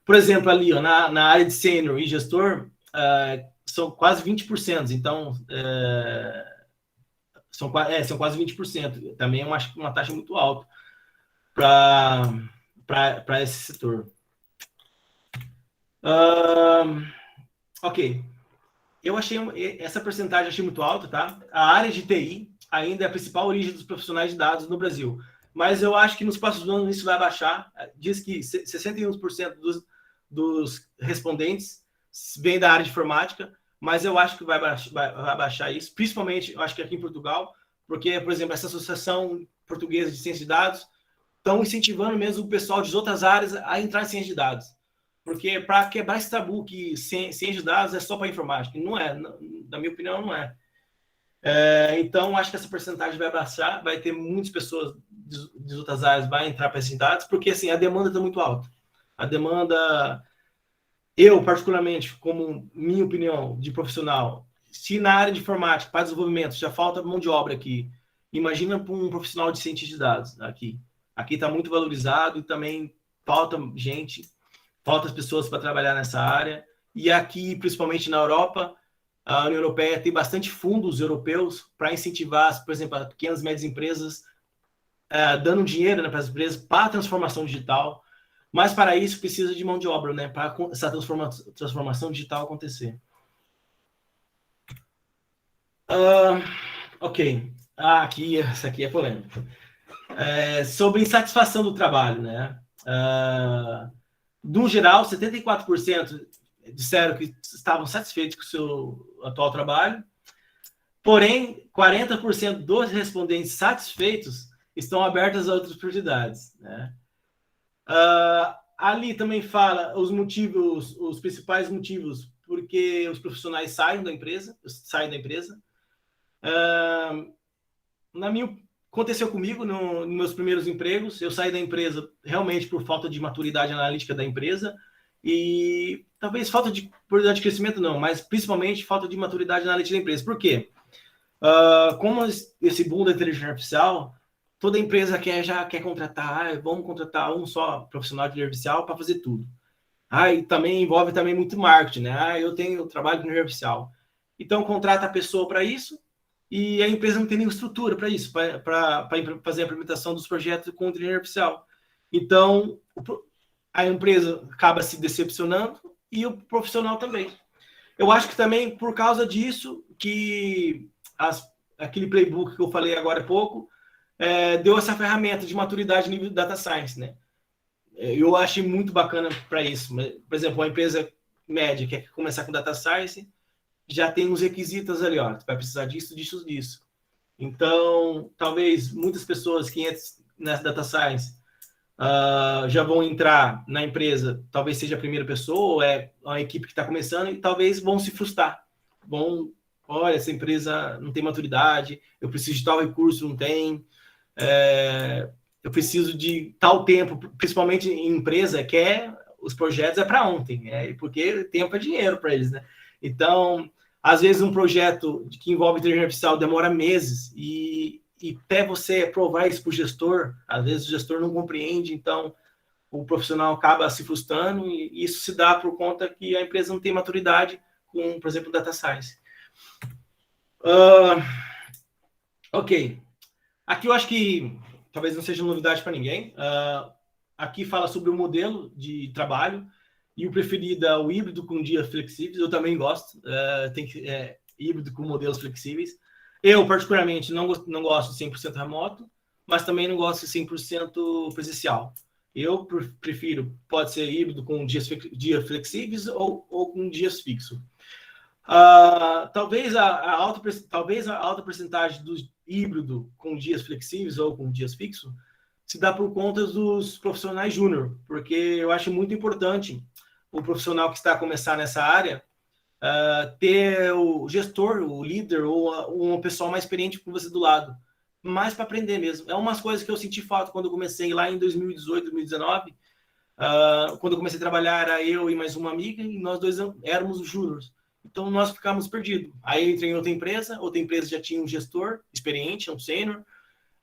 Por exemplo, ali ó, na área de sênior e gestor, são quase 20%. Então, são quase 20%. Também eu acho uma taxa muito alta para esse setor. Ok. Eu achei essa porcentagem achei muito alta, tá? A área de TI ainda é a principal origem dos profissionais de dados no Brasil. Mas eu acho que nos próximos anos isso vai baixar. Diz que 61% dos respondentes vem da área de informática, mas eu acho que vai baixar isso, principalmente, eu acho que aqui em Portugal, porque, por exemplo, essa Associação Portuguesa de Ciência de Dados estão incentivando mesmo o pessoal de outras áreas a entrar em ciência de dados. Porque para quebrar esse tabu que ciência de dados é só para informática, não é, na minha opinião, não é. Então, acho que essa porcentagem vai baixar, vai ter muitas pessoas de outras áreas vai entrar para esses dados, porque assim, a demanda está muito alta. A demanda, eu particularmente, como minha opinião de profissional, se na área de informática, para desenvolvimento, já falta mão de obra aqui, imagina para um profissional de ciência de dados aqui. Aqui está muito valorizado e também falta gente, falta pessoas para trabalhar nessa área. E aqui, principalmente na Europa, a União Europeia tem bastante fundos europeus para incentivar, por exemplo, as pequenas e médias empresas, dando dinheiro, né, para as empresas para a transformação digital. Mas para isso precisa de mão de obra, né, para essa transformação digital acontecer. Ok. Essa aqui é polêmica. Sobre insatisfação do trabalho, né? No geral, 74% disseram que estavam satisfeitos com o seu atual trabalho, porém, 40% dos respondentes satisfeitos estão abertos a outras oportunidades, né? Ali também fala os principais motivos porque os profissionais saem da empresa. Aconteceu comigo nos meus primeiros empregos. Eu saí da empresa realmente por falta de maturidade analítica da empresa e talvez falta de oportunidade de crescimento não, mas principalmente falta de maturidade analítica da empresa. Por quê? Como esse boom da inteligência artificial, toda empresa já quer contratar, vamos contratar um só profissional de inteligência artificial para fazer tudo. E também envolve também muito marketing, né? Eu trabalho com inteligência artificial. Então, contrata a pessoa para isso e a empresa não tem nenhuma estrutura para isso, para fazer a implementação dos projetos com inteligência artificial. Então, a empresa acaba se decepcionando e o profissional também. Eu acho que também, por causa disso, que aquele playbook que eu falei agora há pouco, deu essa ferramenta de maturidade nível de data science, né? Eu achei muito bacana para isso. Por exemplo, uma empresa média que quer começar com data science, já tem uns requisitos ali, ó, vai precisar disso, disso, disso. Então, talvez muitas pessoas que entram nessa data science já vão entrar na empresa, talvez seja a primeira pessoa, ou é a equipe que está começando, e talvez vão se frustrar. Olha, essa empresa não tem maturidade, eu preciso de tal recurso, não tem, eu preciso de tal tempo, principalmente em empresa, os projetos para ontem, porque tempo é dinheiro para eles, né? Então, às vezes um projeto que envolve inteligência artificial demora meses, e até você provar isso para o gestor, às vezes o gestor não compreende, então o profissional acaba se frustrando, e isso se dá por conta que a empresa não tem maturidade com, por exemplo, data science. Ok. Aqui eu acho que talvez não seja novidade para ninguém. Aqui fala sobre o modelo de trabalho, e o preferido é o híbrido com dias flexíveis. Eu também gosto. Híbrido com modelos flexíveis. Eu, particularmente, não gosto de 100% remoto, mas também não gosto de 100% presencial. Eu prefiro, pode ser híbrido com dias flexíveis ou com dias fixos. Talvez a alta percentagem do híbrido com dias flexíveis ou com dias fixos se dá por conta dos profissionais júnior, porque eu acho muito importante o profissional que está a começar nessa área ter o gestor, o líder ou um pessoal mais experiente com você do lado, mais para aprender mesmo. É umas coisas que eu senti falta quando eu comecei lá em 2018, 2019. Quando eu comecei a trabalhar, era eu e mais uma amiga, e nós dois éramos os júniores. Então, nós ficávamos perdidos. Aí eu entrei em outra empresa já tinha um gestor experiente, um sênior,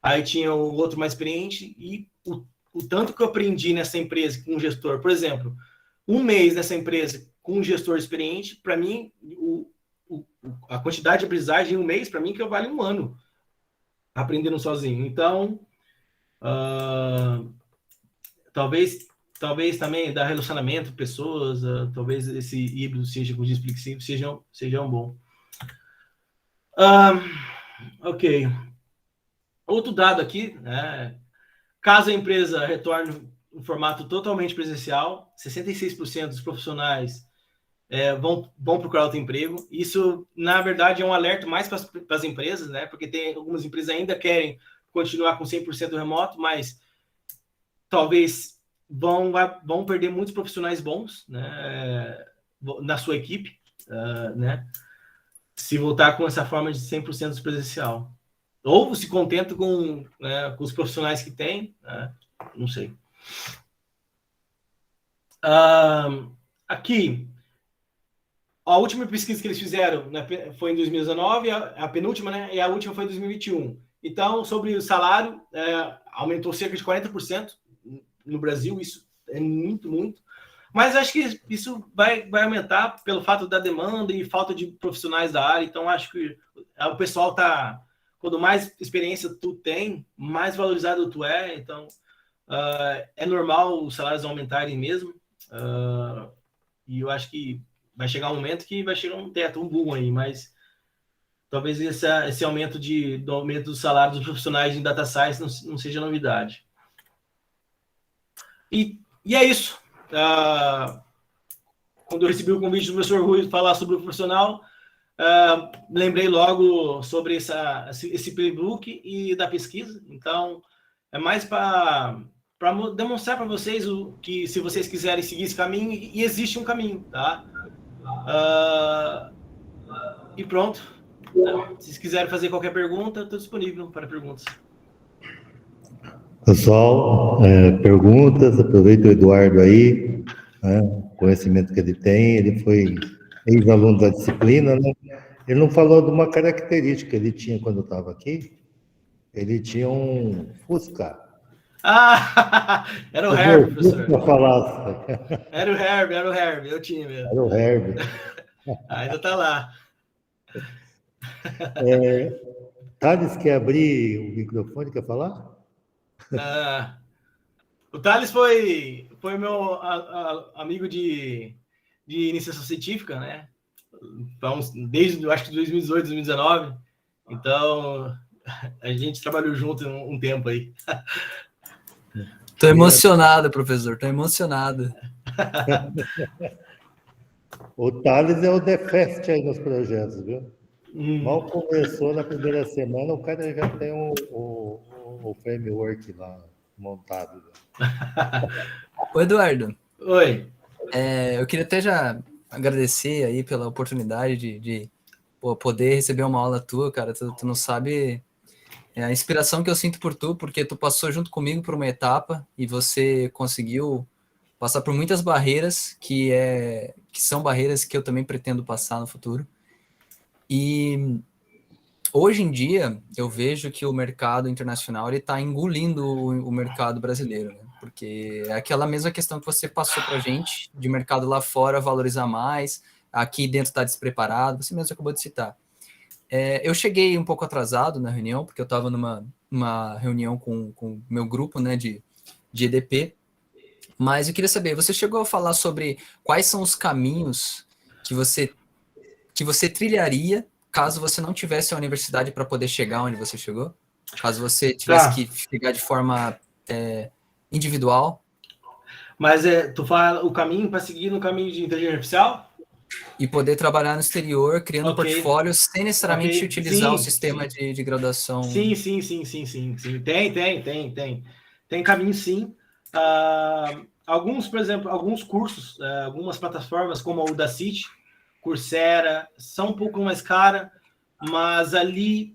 aí tinha o outro mais experiente, e o tanto que eu aprendi nessa empresa com um gestor, por exemplo, um mês nessa empresa com um gestor experiente, para mim, a quantidade de aprendizagem em um mês, para mim, que eu vale um ano aprendendo sozinho. Então, talvez também dar relacionamento, pessoas, talvez esse híbrido seja com dias flexíveis, sejam bom. Ok. Outro dado aqui, caso a empresa retorne em formato totalmente presencial, 66% dos profissionais vão procurar outro emprego. Isso, na verdade, é um alerta mais para as empresas, né? Porque tem algumas empresas ainda querem continuar com 100% remoto, mas talvez vão perder muitos profissionais bons, né, na sua equipe, né, se voltar com essa forma de 100% presencial. Ou se contenta com os profissionais que tem, não sei. Aqui, a última pesquisa que eles fizeram, né, foi em 2019, a penúltima, né, e a última foi em 2021. Então, sobre o salário, aumentou cerca de 40%. No Brasil, isso é muito, muito. Mas acho que isso vai aumentar pelo fato da demanda e falta de profissionais da área. Então, acho que o pessoal está... Quanto mais experiência tu tem, mais valorizado tu é. Então, é normal os salários aumentarem mesmo. E eu acho que vai chegar um momento que vai chegar um teto, um boom aí. Mas talvez esse aumento dos salários dos profissionais em data science não seja novidade. E é isso. Quando eu recebi o convite do professor Rui falar sobre o profissional, lembrei logo sobre esse playbook e da pesquisa. Então, é mais para demonstrar para vocês que, se vocês quiserem seguir esse caminho, e existe um caminho, tá? E pronto. Se vocês quiserem fazer qualquer pergunta, estou disponível para perguntas. Pessoal, perguntas, aproveita o Eduardo aí, né, o conhecimento que ele tem, ele foi ex-aluno da disciplina, né? Ele não falou de uma característica que ele tinha quando estava aqui, ele tinha um Fusca. Era o Herbie, professor. Era o Herbie, eu tinha mesmo. Era o Herbie. Ainda está lá. Thales, quer abrir o microfone, quer falar? O Thales foi meu amigo de iniciação científica, né? Então, desde, acho que 2018, 2019. Então, a gente trabalhou junto um tempo aí. Tô emocionado, professor, tô emocionado. O Thales é o DefEst aí nos projetos, viu? Mal começou na primeira semana, o cara já tem o framework lá montado. Ô, Eduardo, Oi. eu queria até já agradecer aí pela oportunidade de poder receber uma aula tua, cara. Tu não sabe a inspiração que eu sinto por tu, porque tu passou junto comigo por uma etapa e você conseguiu passar por muitas barreiras que são barreiras que eu também pretendo passar no futuro. E hoje em dia eu vejo que o mercado internacional ele está engolindo o mercado brasileiro, né? Porque é aquela mesma questão que você passou para a gente de mercado lá fora valorizar mais, aqui dentro está despreparado. Você mesmo acabou de citar. Eu cheguei um pouco atrasado na reunião, porque eu estava numa reunião com o meu grupo, né, de EDP, mas eu queria saber, você chegou a falar sobre quais são os caminhos que você trilharia caso você não tivesse a universidade para poder chegar onde você chegou? Caso você tivesse Tá. que chegar de forma individual? Mas tu fala o caminho para seguir no caminho de inteligência artificial? E poder trabalhar no exterior, criando um Ok, portfólio sem necessariamente ok. utilizar o Sim, sistema de graduação. sim. Tem caminho sim. Alguns, por exemplo, alguns cursos, algumas plataformas como a Udacity, Coursera, são um pouco mais cara, mas ali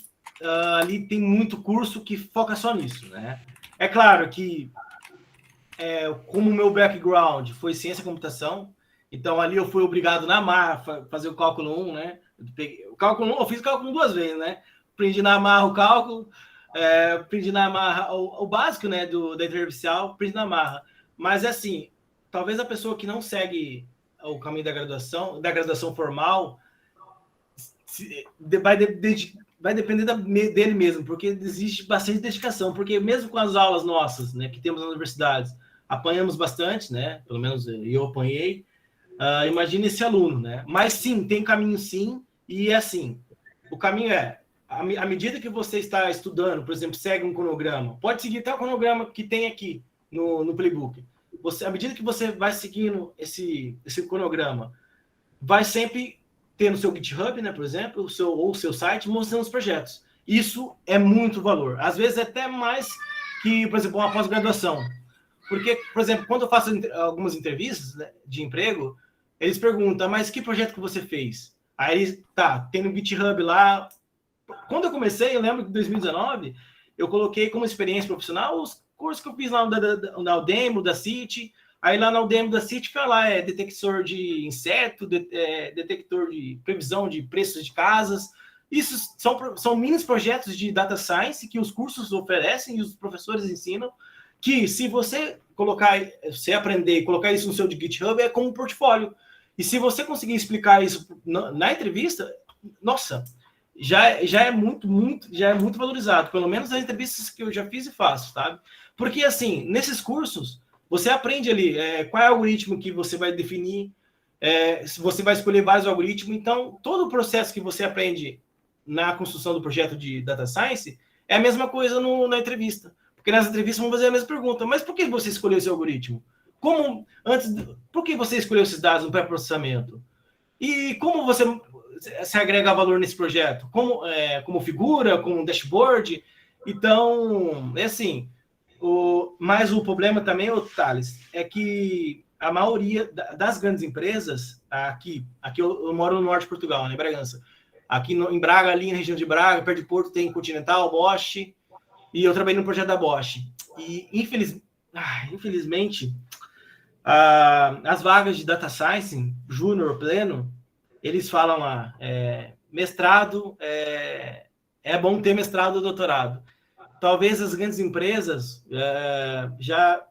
tem muito curso que foca só nisso, né? É claro que, como o meu background foi ciência e computação, então ali eu fui obrigado na marra fazer o cálculo 1, né? O cálculo 1, eu fiz cálculo 1 2 vezes, né? Aprendi na marra o cálculo, aprendi na marra o básico, né, da inteligência artificial, aprendi na marra. Mas, assim, talvez a pessoa que não segue o caminho da graduação formal, vai depender dele mesmo, porque existe bastante dedicação, porque mesmo com as aulas nossas, né, que temos nas universidades, apanhamos bastante, né, pelo menos eu apanhei, imagine esse aluno, né, mas sim, tem caminho sim, e assim, o caminho à medida que você está estudando, por exemplo, segue um cronograma, pode seguir até o cronograma que tem aqui no Playbook, à medida que você vai seguindo esse cronograma, vai sempre ter no seu GitHub, né, por exemplo, o seu site mostrando os projetos. Isso é muito valor. Às vezes até mais que, por exemplo, uma pós-graduação. Porque, por exemplo, quando eu faço algumas entrevistas, né, de emprego, eles perguntam, mas que projeto que você fez? Aí, tem no GitHub lá. Quando eu comecei, eu lembro que em 2019, eu coloquei como experiência profissional os cursos que eu fiz lá na Udemy, da City. Aí lá na Udemy da City, fica lá, detector de inseto, detector de previsão de preços de casas. Isso são mini projetos de data science que os cursos oferecem e os professores ensinam, que se você aprender e colocar isso no seu GitHub, é como um portfólio. E se você conseguir explicar isso na entrevista, nossa, já é muito valorizado, pelo menos nas entrevistas que eu já fiz e faço, sabe? Porque, assim, nesses cursos, você aprende ali qual é o algoritmo que você vai definir, se você vai escolher vários algoritmos. Então, todo o processo que você aprende na construção do projeto de Data Science é a mesma coisa na entrevista. Porque nas entrevistas vão fazer a mesma pergunta. Mas por que você escolheu esse algoritmo? Por que você escolheu esses dados no pré-processamento? E como você se agrega valor nesse projeto? Como figura, como dashboard? Então, é assim... Mas o problema também, Thales, é que a maioria das grandes empresas, aqui eu moro no norte de Portugal, né, em Bragança, aqui em Braga, ali na região de Braga, perto de Porto, tem Continental, Bosch, e eu trabalhei no projeto da Bosch. E, infelizmente, as vagas de Data Science, Júnior, Pleno, eles falam lá, mestrado, é bom ter mestrado ou doutorado. Talvez as grandes empresas já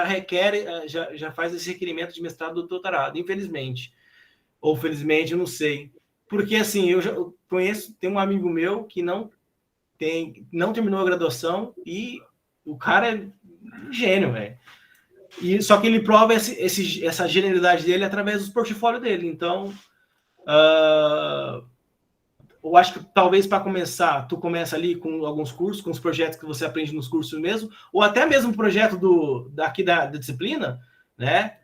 requerem, já faz esse requerimento de mestrado ou doutorado, infelizmente. Ou felizmente, eu não sei. Porque, assim, eu conheço, tem um amigo meu que não terminou a graduação e o cara é um gênio, velho. Só que ele prova essa genialidade dele através dos portfólios dele. Então, eu acho que talvez para começar, tu começa ali com alguns cursos, com os projetos que você aprende nos cursos mesmo, ou até mesmo o projeto daqui da disciplina, né?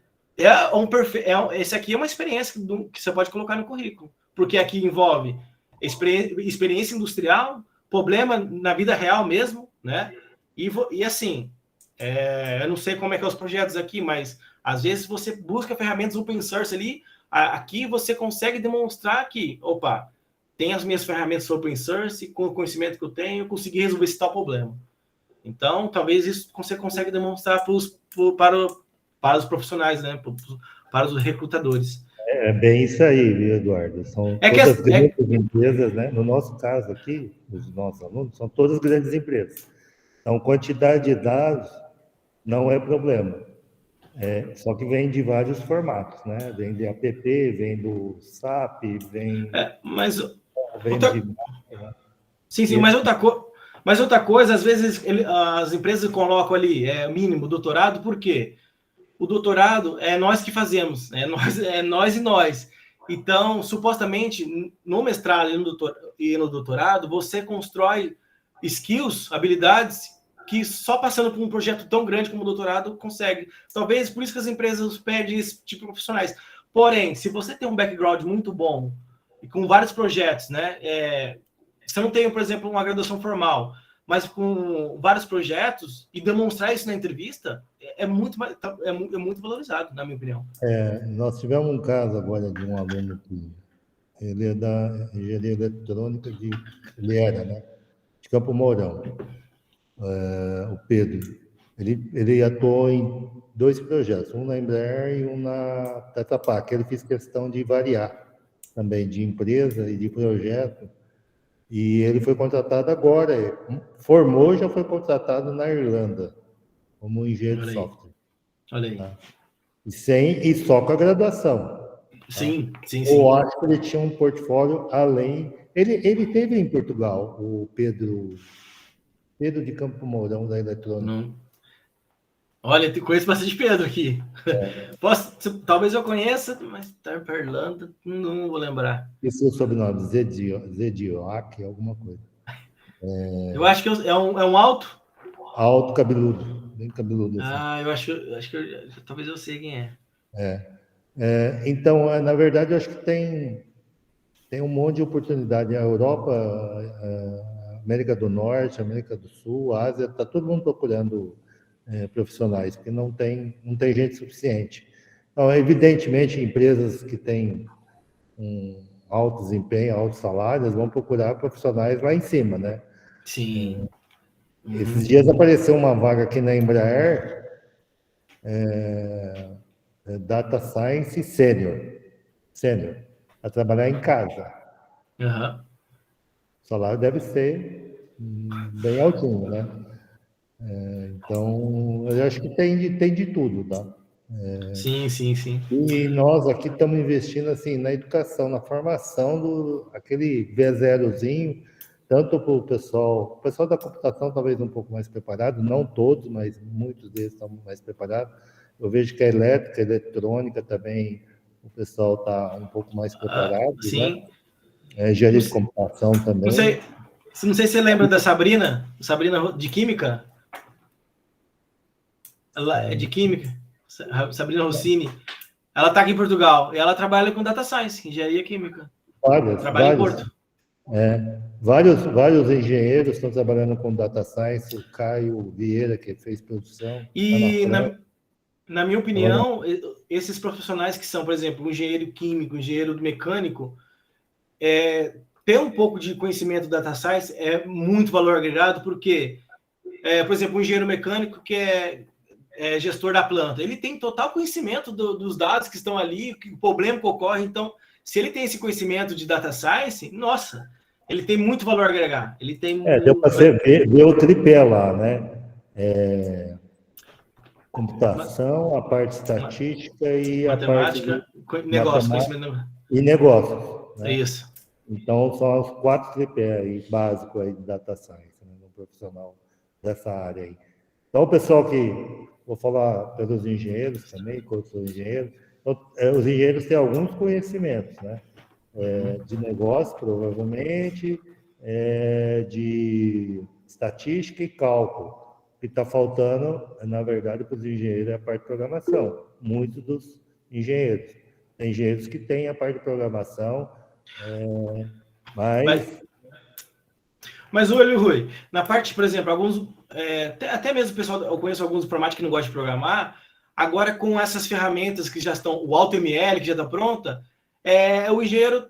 Esse aqui é uma experiência que você pode colocar no currículo, porque aqui envolve experiência industrial, problema na vida real mesmo, né? E assim, eu não sei como é que é os projetos aqui, mas às vezes você busca ferramentas open source ali, aqui você consegue demonstrar que, opa, tem as minhas ferramentas open source, com o conhecimento que eu tenho, eu consegui resolver esse tal problema. Então, talvez isso você consegue demonstrar para os profissionais, né? Para os recrutadores. É bem isso aí, viu, Eduardo? São É que todas grandes empresas, né? No nosso caso aqui, os nossos alunos, são todas grandes empresas. Então, quantidade de dados não é problema. Só que vem de vários formatos, né? Vem de app, vem do SAP, vem outra... de... Sim, mas outra coisa, às vezes as empresas colocam ali mínimo doutorado, por quê? O doutorado é nós que fazemos, é nós e nós. Então, supostamente, no mestrado e no doutorado, você constrói skills, habilidades, que só passando por um projeto tão grande como o doutorado consegue. Talvez por isso que as empresas pedem esse tipo de profissionais. Porém, se você tem um background muito bom e com vários projetos, né? Você não tem, por exemplo, uma graduação formal, mas com vários projetos e demonstrar isso na entrevista é muito valorizado, na minha opinião. Nós tivemos um caso agora de um aluno que ele é da engenharia eletrônica ele era, né? De Campo Mourão. O Pedro, ele atuou em 2 projetos, um na Embraer e um na Tetra Pak. Ele fez questão de variar também de empresa e de projeto, e ele foi contratado agora, formou, já foi contratado na Irlanda como engenheiro de software. Olha aí. Tá? E só com a graduação. Sim. Eu acho que ele tinha um portfólio além. Ele teve em Portugal, o Pedro de Campo Mourão, da eletrônica. Não. Olha, eu conheço bastante Pedro aqui. Talvez eu conheça, mas tá para Irlanda, não vou lembrar. Esse é o sobrenome, Zedioak, alguma coisa. Eu acho que é um alto. Alto, cabeludo, bem cabeludo. Assim. Eu acho que talvez eu sei quem é. Então, na verdade, eu acho que tem um monte de oportunidade. A Europa, a América do Norte, América do Sul, a Ásia, está todo mundo procurando profissionais, porque não tem gente suficiente. Então, evidentemente, empresas que têm um alto desempenho, altos salários, vão procurar profissionais lá em cima, né? Sim. Esses dias apareceu uma vaga aqui na Embraer, Data Science Sênior, para trabalhar em casa. Uhum. O salário deve ser bem altinho, né? Então, eu acho que tem de tudo, tá? Sim. E nós aqui estamos investindo assim na educação, na formação aquele V0zinho, tanto para o pessoal da computação talvez um pouco mais preparado, não todos, mas muitos deles estão mais preparados. Eu vejo que a elétrica, a eletrônica também, o pessoal está um pouco mais preparado. Sim. Né? Engenharia de computação também. Não sei se você lembra da Sabrina de Química. Ela é de Química, Sabrina Rossini. Ela está aqui em Portugal e ela trabalha com Data Science, Engenharia Química. Trabalha em Porto. Vários engenheiros estão trabalhando com Data Science, o Caio Vieira, que fez produção. E, na minha opinião, esses profissionais que são, por exemplo, um engenheiro químico, um engenheiro mecânico, ter um pouco de conhecimento da Data Science é muito valor agregado, porque, por exemplo, um engenheiro mecânico que é gestor da planta, ele tem total conhecimento dos dados que estão ali, o problema que ocorre. Então, se ele tem esse conhecimento de Data Science, nossa, ele tem muito valor agregado. Ele tem deu para você ver o tripé lá, né? Computação, a parte estatística e matemática, a parte negócio, conhecimento e negócios. Né? Isso. Então, são os 4 tripés aí, básicos aí de Data Science, né? No profissional dessa área aí. Então, o pessoal que... Vou falar pelos engenheiros também, que eu sou engenheiro. Então, os engenheiros têm alguns conhecimentos, né? De negócio, provavelmente, de estatística e cálculo. O que está faltando, na verdade, para os engenheiros é a parte de programação. Muitos dos engenheiros. Tem engenheiros que têm a parte de programação, Mas olha, Rui, na parte, por exemplo, até mesmo o pessoal, eu conheço alguns informáticos que não gostam de programar, agora com essas ferramentas que já estão, o AutoML que já está pronta, o engenheiro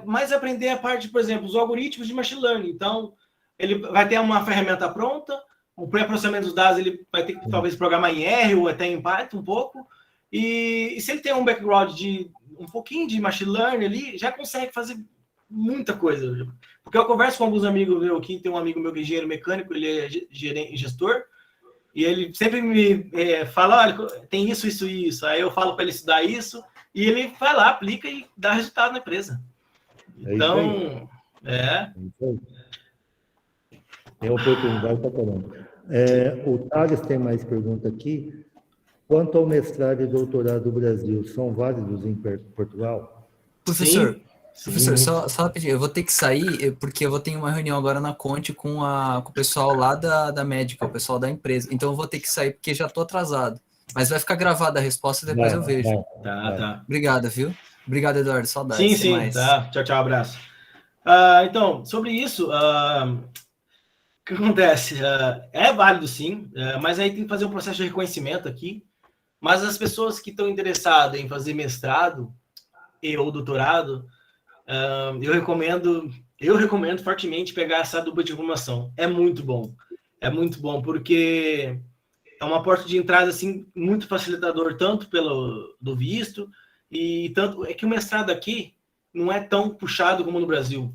mais aprender a parte, por exemplo, os algoritmos de machine learning. Então, ele vai ter uma ferramenta pronta, o pré-processamento dos dados ele vai ter que talvez programar em R ou até em Python um pouco, e se ele tem um background de um pouquinho de machine learning ali, já consegue fazer muita coisa. Porque eu converso com alguns amigos meus aqui, tem um amigo meu que é engenheiro mecânico, ele é gestor, e ele sempre me fala, olha, tem isso, isso e isso. Aí eu falo para ele estudar isso, e ele vai lá, aplica e dá resultado na empresa. Então, Tem oportunidade para caramba. O Thales tem mais pergunta aqui. Quanto ao mestrado e doutorado do Brasil, são válidos em Portugal? Professor, só pedir, eu vou ter que sair, porque eu vou ter uma reunião agora na Conte com o pessoal lá da médica, o pessoal da empresa. Então eu vou ter que sair, porque já estou atrasado. Mas vai ficar gravada a resposta, depois eu vejo. Tá. Obrigado, viu? Obrigado, Eduardo. Saudades. Sim, tá. Tchau, abraço. Então, sobre isso, o que acontece? É válido, sim, mas aí tem que fazer um processo de reconhecimento aqui. Mas as pessoas que estão interessadas em fazer mestrado ou doutorado, eu recomendo fortemente pegar essa dupla de formação. É muito bom, porque é uma porta de entrada assim muito facilitador, tanto do visto, e tanto é que o mestrado aqui não é tão puxado como no Brasil.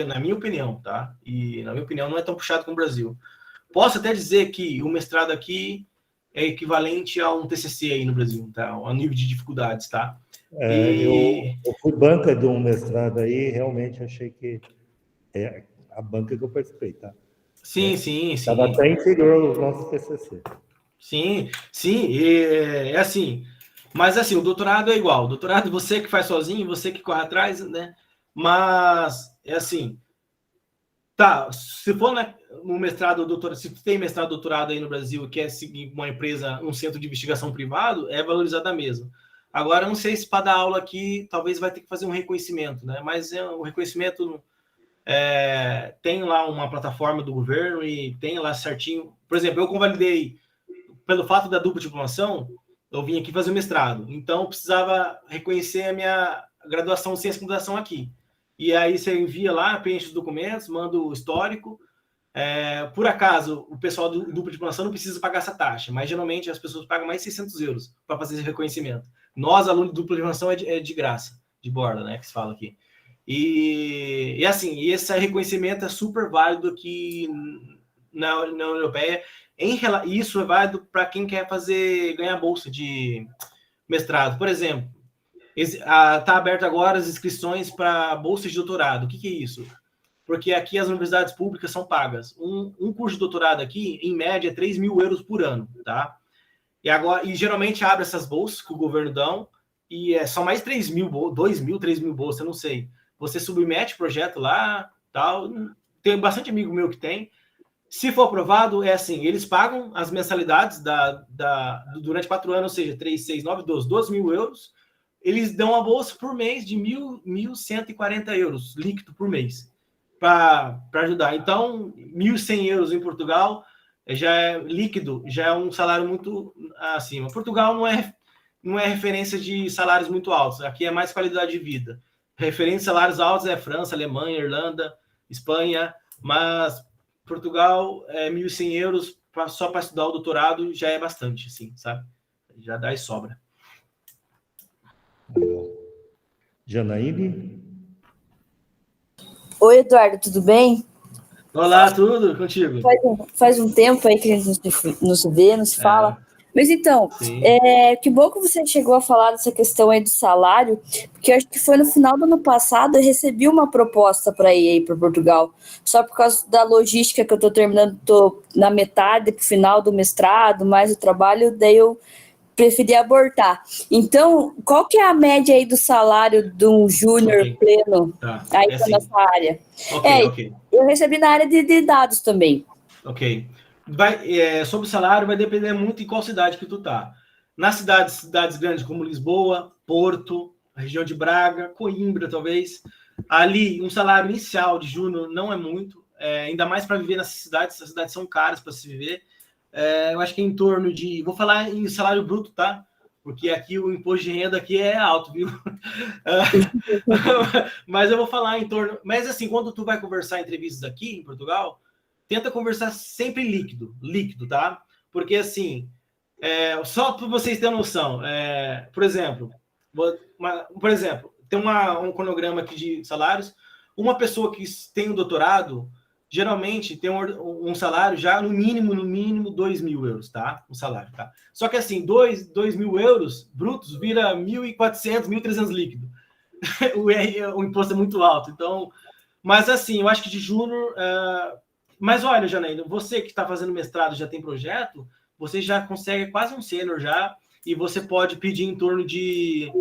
Na minha opinião, tá? E na minha opinião não é tão puxado como no Brasil. Posso até dizer que o mestrado aqui é equivalente a um TCC aí no Brasil, tá? A nível de dificuldades, tá? Eu fui banca de um mestrado aí, realmente achei que é a banca que eu participei, tá? Sim. Estava até inferior aos nossos TCC. Sim, é assim. Mas assim, o doutorado é igual. O doutorado você que faz sozinho, você que corre atrás, né? Mas é assim. Tá, se for no mestrado ou doutorado, se tem mestrado ou doutorado aí no Brasil e quer seguir uma empresa, um centro de investigação privado, é valorizada mesmo. Agora, não sei se para dar aula aqui, talvez vai ter que fazer um reconhecimento, né? Mas o reconhecimento tem lá uma plataforma do governo e tem lá certinho. Por exemplo, eu convalidei, pelo fato da dupla diplomação, eu vim aqui fazer o mestrado. Então, eu precisava reconhecer a minha graduação em ciência da computação aqui. E aí você envia lá, preenche os documentos, manda o histórico. Por acaso, o pessoal do dupla diplomação não precisa pagar essa taxa, mas geralmente as pessoas pagam mais 600 euros para fazer esse reconhecimento. Nós, alunos de dupla diplomação, é de graça, de borda, né, que se fala aqui. E assim, esse reconhecimento é super válido aqui na União Europeia. Isso é válido para quem quer ganhar bolsa de mestrado. Por exemplo, está aberto agora as inscrições para bolsa de doutorado. O que é isso? Porque aqui as universidades públicas são pagas. Um curso de doutorado aqui, em média, é 3 mil euros por ano, tá? E geralmente abre essas bolsas que o governo dão, e são mais 3 mil, 2 mil, 3 mil bolsas, eu não sei. Você submete o projeto lá, tal. Tem bastante amigo meu que tem. Se for aprovado, é assim, eles pagam as mensalidades durante 4 anos, ou seja, 3, 6, 9, 12 mil euros. Eles dão uma bolsa por mês de 1.140 euros líquido por mês para ajudar. Então, 1.100 euros em Portugal já é líquido, já é um salário muito acima. Portugal não é referência de salários muito altos. Aqui é mais qualidade de vida. Referência de salários altos é França, Alemanha, Irlanda, Espanha, mas Portugal é 1.100 euros só para estudar o doutorado já é bastante, assim, sabe? Já dá e sobra. Janaíne? Oi, Eduardo, tudo bem? Olá, tudo contigo? Faz um tempo aí que a gente não se vê, não se fala. Mas então, que bom que você chegou a falar dessa questão aí do salário, porque eu acho que foi no final do ano passado eu recebi uma proposta para ir aí para Portugal, só por causa da logística que eu estou terminando, estou na metade, pro final do mestrado, mais o trabalho, daí eu preferi abortar. Então, qual que é a média aí do salário de um júnior pleno aí nessa área? Ok. Eu recebi na área de dados também. Ok. Sobre o salário, vai depender muito em qual cidade que tu tá. Nas cidades grandes como Lisboa, Porto, a região de Braga, Coimbra, talvez, ali um salário inicial de júnior não é muito. ainda mais para viver nessas cidades. Essas cidades são caras para se viver. Eu acho que é em torno de... Vou falar em salário bruto, tá? Porque aqui o imposto de renda aqui é alto, viu? Mas eu vou falar em torno... Mas assim, quando tu vai conversar em entrevistas aqui em Portugal, tenta conversar sempre líquido, tá? Porque assim, só para vocês terem noção, por exemplo, tem um cronograma aqui de salários. Uma pessoa que tem um doutorado, geralmente tem um salário já no mínimo 2.000 euros, tá? Um salário, tá? Só que assim, 2.000 euros brutos vira 1.400, 1.300 líquido. O imposto é muito alto. Então, mas assim, eu acho que de júnior... Mas olha, Janaína, você que está fazendo mestrado, já tem projeto, você já consegue quase um sênior já, e você pode pedir em torno de...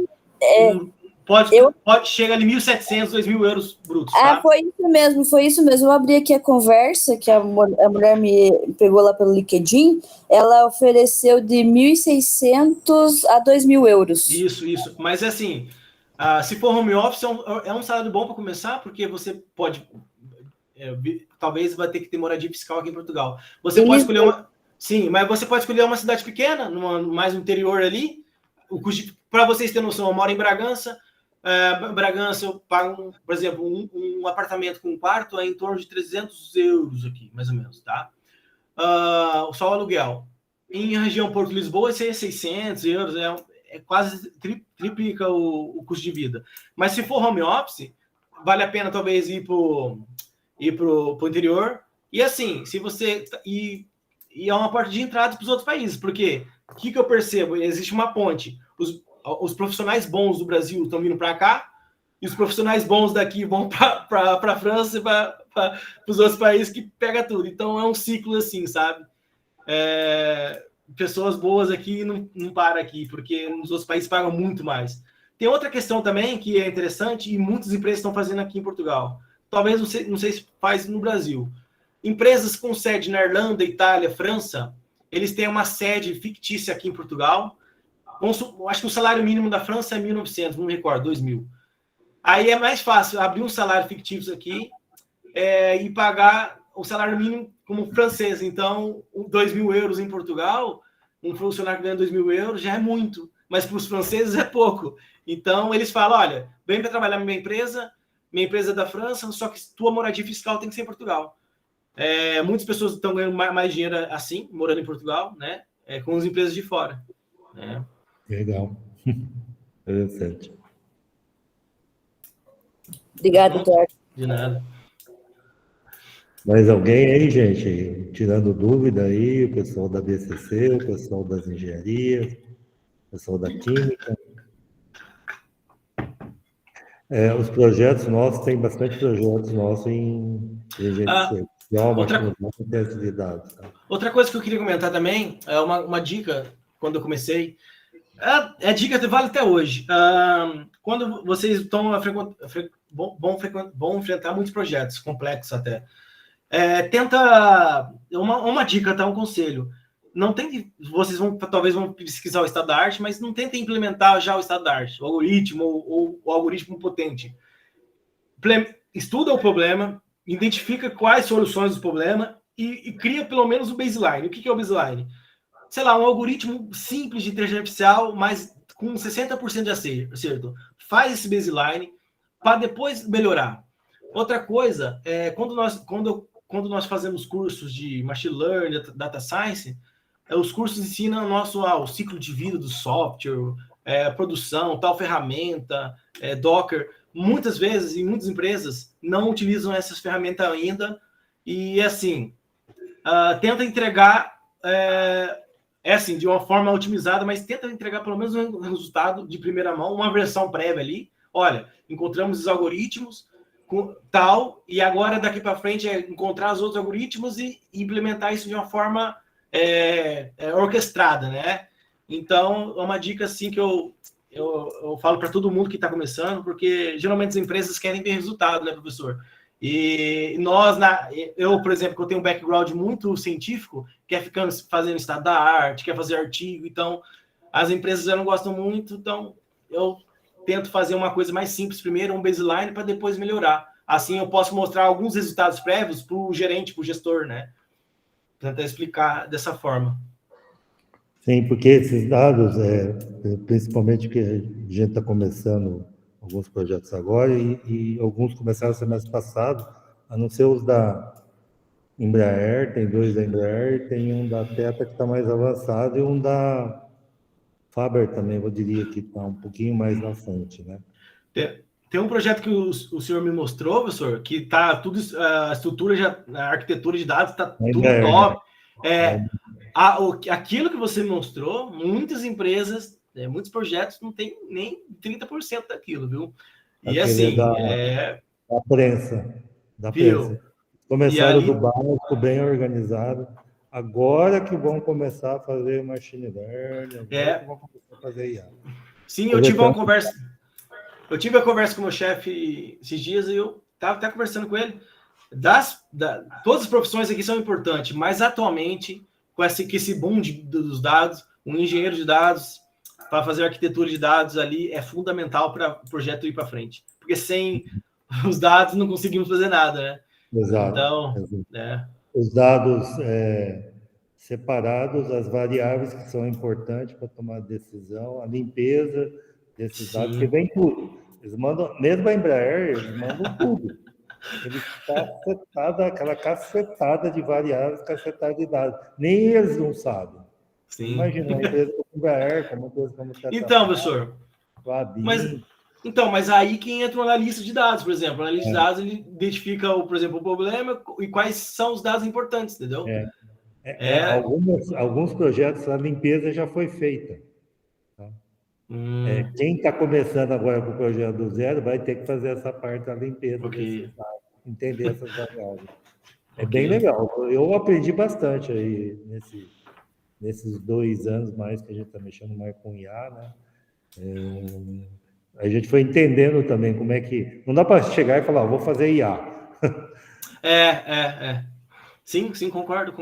Pode chegar ali 1.700, 2.000 euros brutos, tá? Foi isso mesmo. Eu abri aqui a conversa, que a mulher me pegou lá pelo LinkedIn, ela ofereceu de 1.600 a 2.000 euros. Isso. Mas assim, se for home office, é um salário bom para começar, porque você pode... talvez vai ter que ter moradia fiscal aqui em Portugal. Você pode escolher uma... Sim, mas você pode escolher uma cidade pequena, mais no interior ali. Para vocês terem noção, eu moro em Bragança. Bragança, eu pago, por exemplo, um apartamento com um quarto é em torno de 300 euros aqui, mais ou menos, tá? Só o aluguel. Em região Porto Lisboa, isso é 600 euros, quase triplica o custo de vida. Mas se for home office, vale a pena talvez ir para o interior. E assim, se você... E é uma porta de entrada para os outros países, porque o que eu percebo? Existe uma ponte. Os profissionais bons do Brasil estão vindo para cá, e os profissionais bons daqui vão para a França e para os outros países, que pega tudo. Então é um ciclo assim, sabe? Pessoas boas aqui não param aqui, porque nos outros países pagam muito mais. Tem outra questão também que é interessante, e muitas empresas estão fazendo aqui em Portugal. Talvez, não sei se faz no Brasil. Empresas com sede na Irlanda, Itália, França, eles têm uma sede fictícia aqui em Portugal. Acho que o salário mínimo da França é 1.900, não me recordo, 2.000. Aí é mais fácil abrir um salário fictício aqui e pagar o salário mínimo como francês. Então, 2.000 euros em Portugal, um funcionário que ganha 2.000 euros já é muito, mas para os franceses é pouco. Então, eles falam, olha, vem para trabalhar na minha empresa é da França, só que tua moradia fiscal tem que ser em Portugal. Muitas pessoas estão ganhando mais dinheiro assim, morando em Portugal, né? Com as empresas de fora. Né? Legal. Interessante. Obrigado, Eduardo. De nada. Mais alguém aí, gente? Tirando dúvida aí, o pessoal da BCC, o pessoal das engenharias, o pessoal da química. Os projetos nossos, tem bastante projetos nossos em engenharia. Outra coisa que eu queria comentar também, é uma dica, quando eu comecei, a dica vale até hoje. Quando vocês vão enfrentar muitos projetos complexos até, tenta, uma dica, tá? Um conselho, não tem, vocês talvez vão pesquisar o estado da arte, mas não tentem implementar já o estado da arte, o algoritmo ou o algoritmo potente. Estuda o problema, identifica quais soluções do problema e cria pelo menos o baseline. O que é o baseline? Sei lá, um algoritmo simples de inteligência artificial, mas com 60% de acerto. Faz esse baseline para depois melhorar. Outra coisa, quando nós fazemos cursos de machine learning, data science, os cursos ensinam o ciclo de vida do software, produção, tal ferramenta, Docker. Muitas vezes, em muitas empresas, não utilizam essas ferramentas ainda. E, assim, tenta entregar, assim, de uma forma otimizada, mas tenta entregar pelo menos um resultado de primeira mão, uma versão prévia ali. Olha, encontramos os algoritmos, tal, e agora, daqui para frente, encontrar os outros algoritmos e implementar isso de uma forma orquestrada, né? Então, é uma dica, assim, que eu falo para todo mundo que está começando, porque geralmente as empresas querem ver resultado, né, professor? E nós, eu, por exemplo, que eu tenho um background muito científico, quer ficar fazendo estado da arte, quer fazer artigo, então as empresas já não gostam muito, então eu tento fazer uma coisa mais simples primeiro, um baseline, para depois melhorar. assim eu posso mostrar alguns resultados prévios para o gerente, para o gestor, né? Tentar explicar dessa forma. Sim, porque esses dados, principalmente que a gente está começando alguns projetos agora e alguns começaram no semestre passado, a não ser os da Embraer, tem 2 da Embraer, tem um da Teta que está mais avançado e um da Faber também, eu diria que está um pouquinho mais na frente, né? Tem um projeto que o senhor me mostrou, professor, que está tudo, a estrutura, a arquitetura de dados está tudo top. Aquilo que você mostrou, muitas empresas, muitos projetos não tem nem 30% daquilo, viu? E assim, da prensa. Começaram do básico, bem organizado. Agora que vão começar a fazer machine learning, agora que vão começar a fazer IA. Sim, eu tive uma conversa. Eu tive a conversa com o meu chefe esses dias e eu estava até conversando com ele. Todas as profissões aqui são importantes, mas atualmente, com esse boom dos dados, um engenheiro de dados para fazer arquitetura de dados ali é fundamental para o projeto ir para frente. Porque sem os dados não conseguimos fazer nada, né? Exato. Então, os dados separados, as variáveis que são importantes para tomar decisão, a limpeza desses dados, que vem tudo. Eles mandam, mesmo a Embraer, eles mandam tudo. Ele está aquela cacetada de variáveis, cacetada de dados. Nem eles não sabem. Sim. Imagina, uma empresa como a Embraer, como uma empresa como a Então, professor, mas aí que entra o analista de dados, por exemplo. O analista de dados, ele identifica, por exemplo, o problema e quais são os dados importantes, entendeu? Alguns projetos, a limpeza já foi feita. Tá? Quem está começando agora com o projeto do zero vai ter que fazer essa parte da limpeza, entender essas variáveis. Bem legal. Eu aprendi bastante aí nesses 2 anos mais que a gente está mexendo mais com IA, né? A gente foi entendendo também como é que... Não dá para chegar e falar, vou fazer IA. Sim, concordo.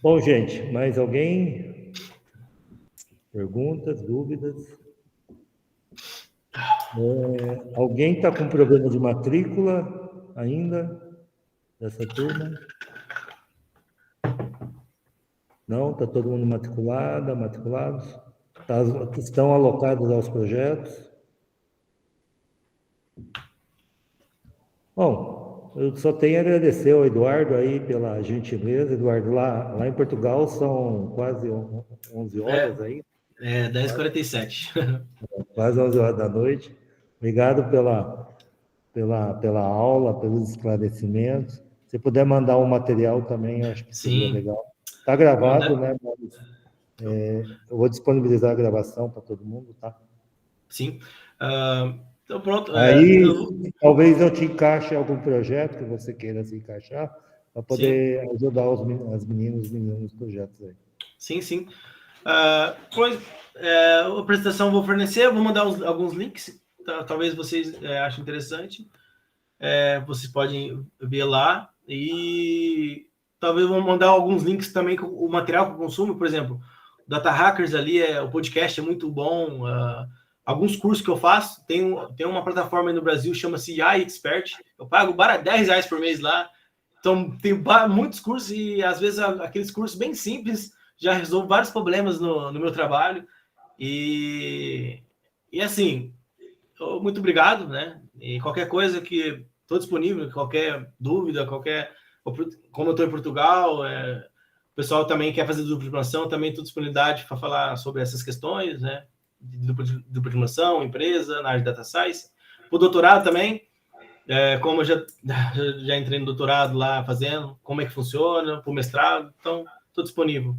Bom, gente, mais alguém? Perguntas, dúvidas? Alguém está com problema de matrícula ainda dessa turma? Não? Está todo mundo matriculados? Estão alocados aos projetos? Bom, eu só tenho a agradecer ao Eduardo aí pela gentileza. Eduardo, lá em Portugal são quase 11 horas aí. 10h47. Quase 11 horas da noite. Obrigado pela aula, pelos esclarecimentos. Se puder mandar um material também, eu acho que seria legal. Está gravado, né? Eu vou disponibilizar a gravação para todo mundo, tá? Sim. Então, pronto. Aí, talvez eu te encaixe em algum projeto que você queira se encaixar, para poder ajudar as meninas nos projetos aí. Sim. A apresentação eu vou fornecer, vou mandar alguns links, talvez vocês achem interessante. Vocês podem ver lá. E talvez vou mandar alguns links também com o material que eu consumo, por exemplo, Data Hackers ali, o podcast é muito bom. Alguns cursos que eu faço, tem uma plataforma aí no Brasil, chama-se AI Expert. Eu pago R$10 por mês lá. Então, tem muitos cursos e, às vezes, aqueles cursos bem simples já resolvem vários problemas no meu trabalho. E assim, muito obrigado, né? E qualquer coisa que estou disponível, qualquer dúvida, como eu estou em Portugal, o pessoal também quer fazer dupla diplomatação, também estou disponibilidade para falar sobre essas questões, né? De dupla diplomatação, empresa, na área de data science. O doutorado também, como eu já entrei no doutorado lá fazendo, como é que funciona, para o mestrado, então estou disponível.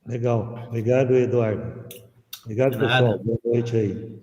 Legal. Obrigado, Eduardo. Obrigado, pessoal. Boa noite aí.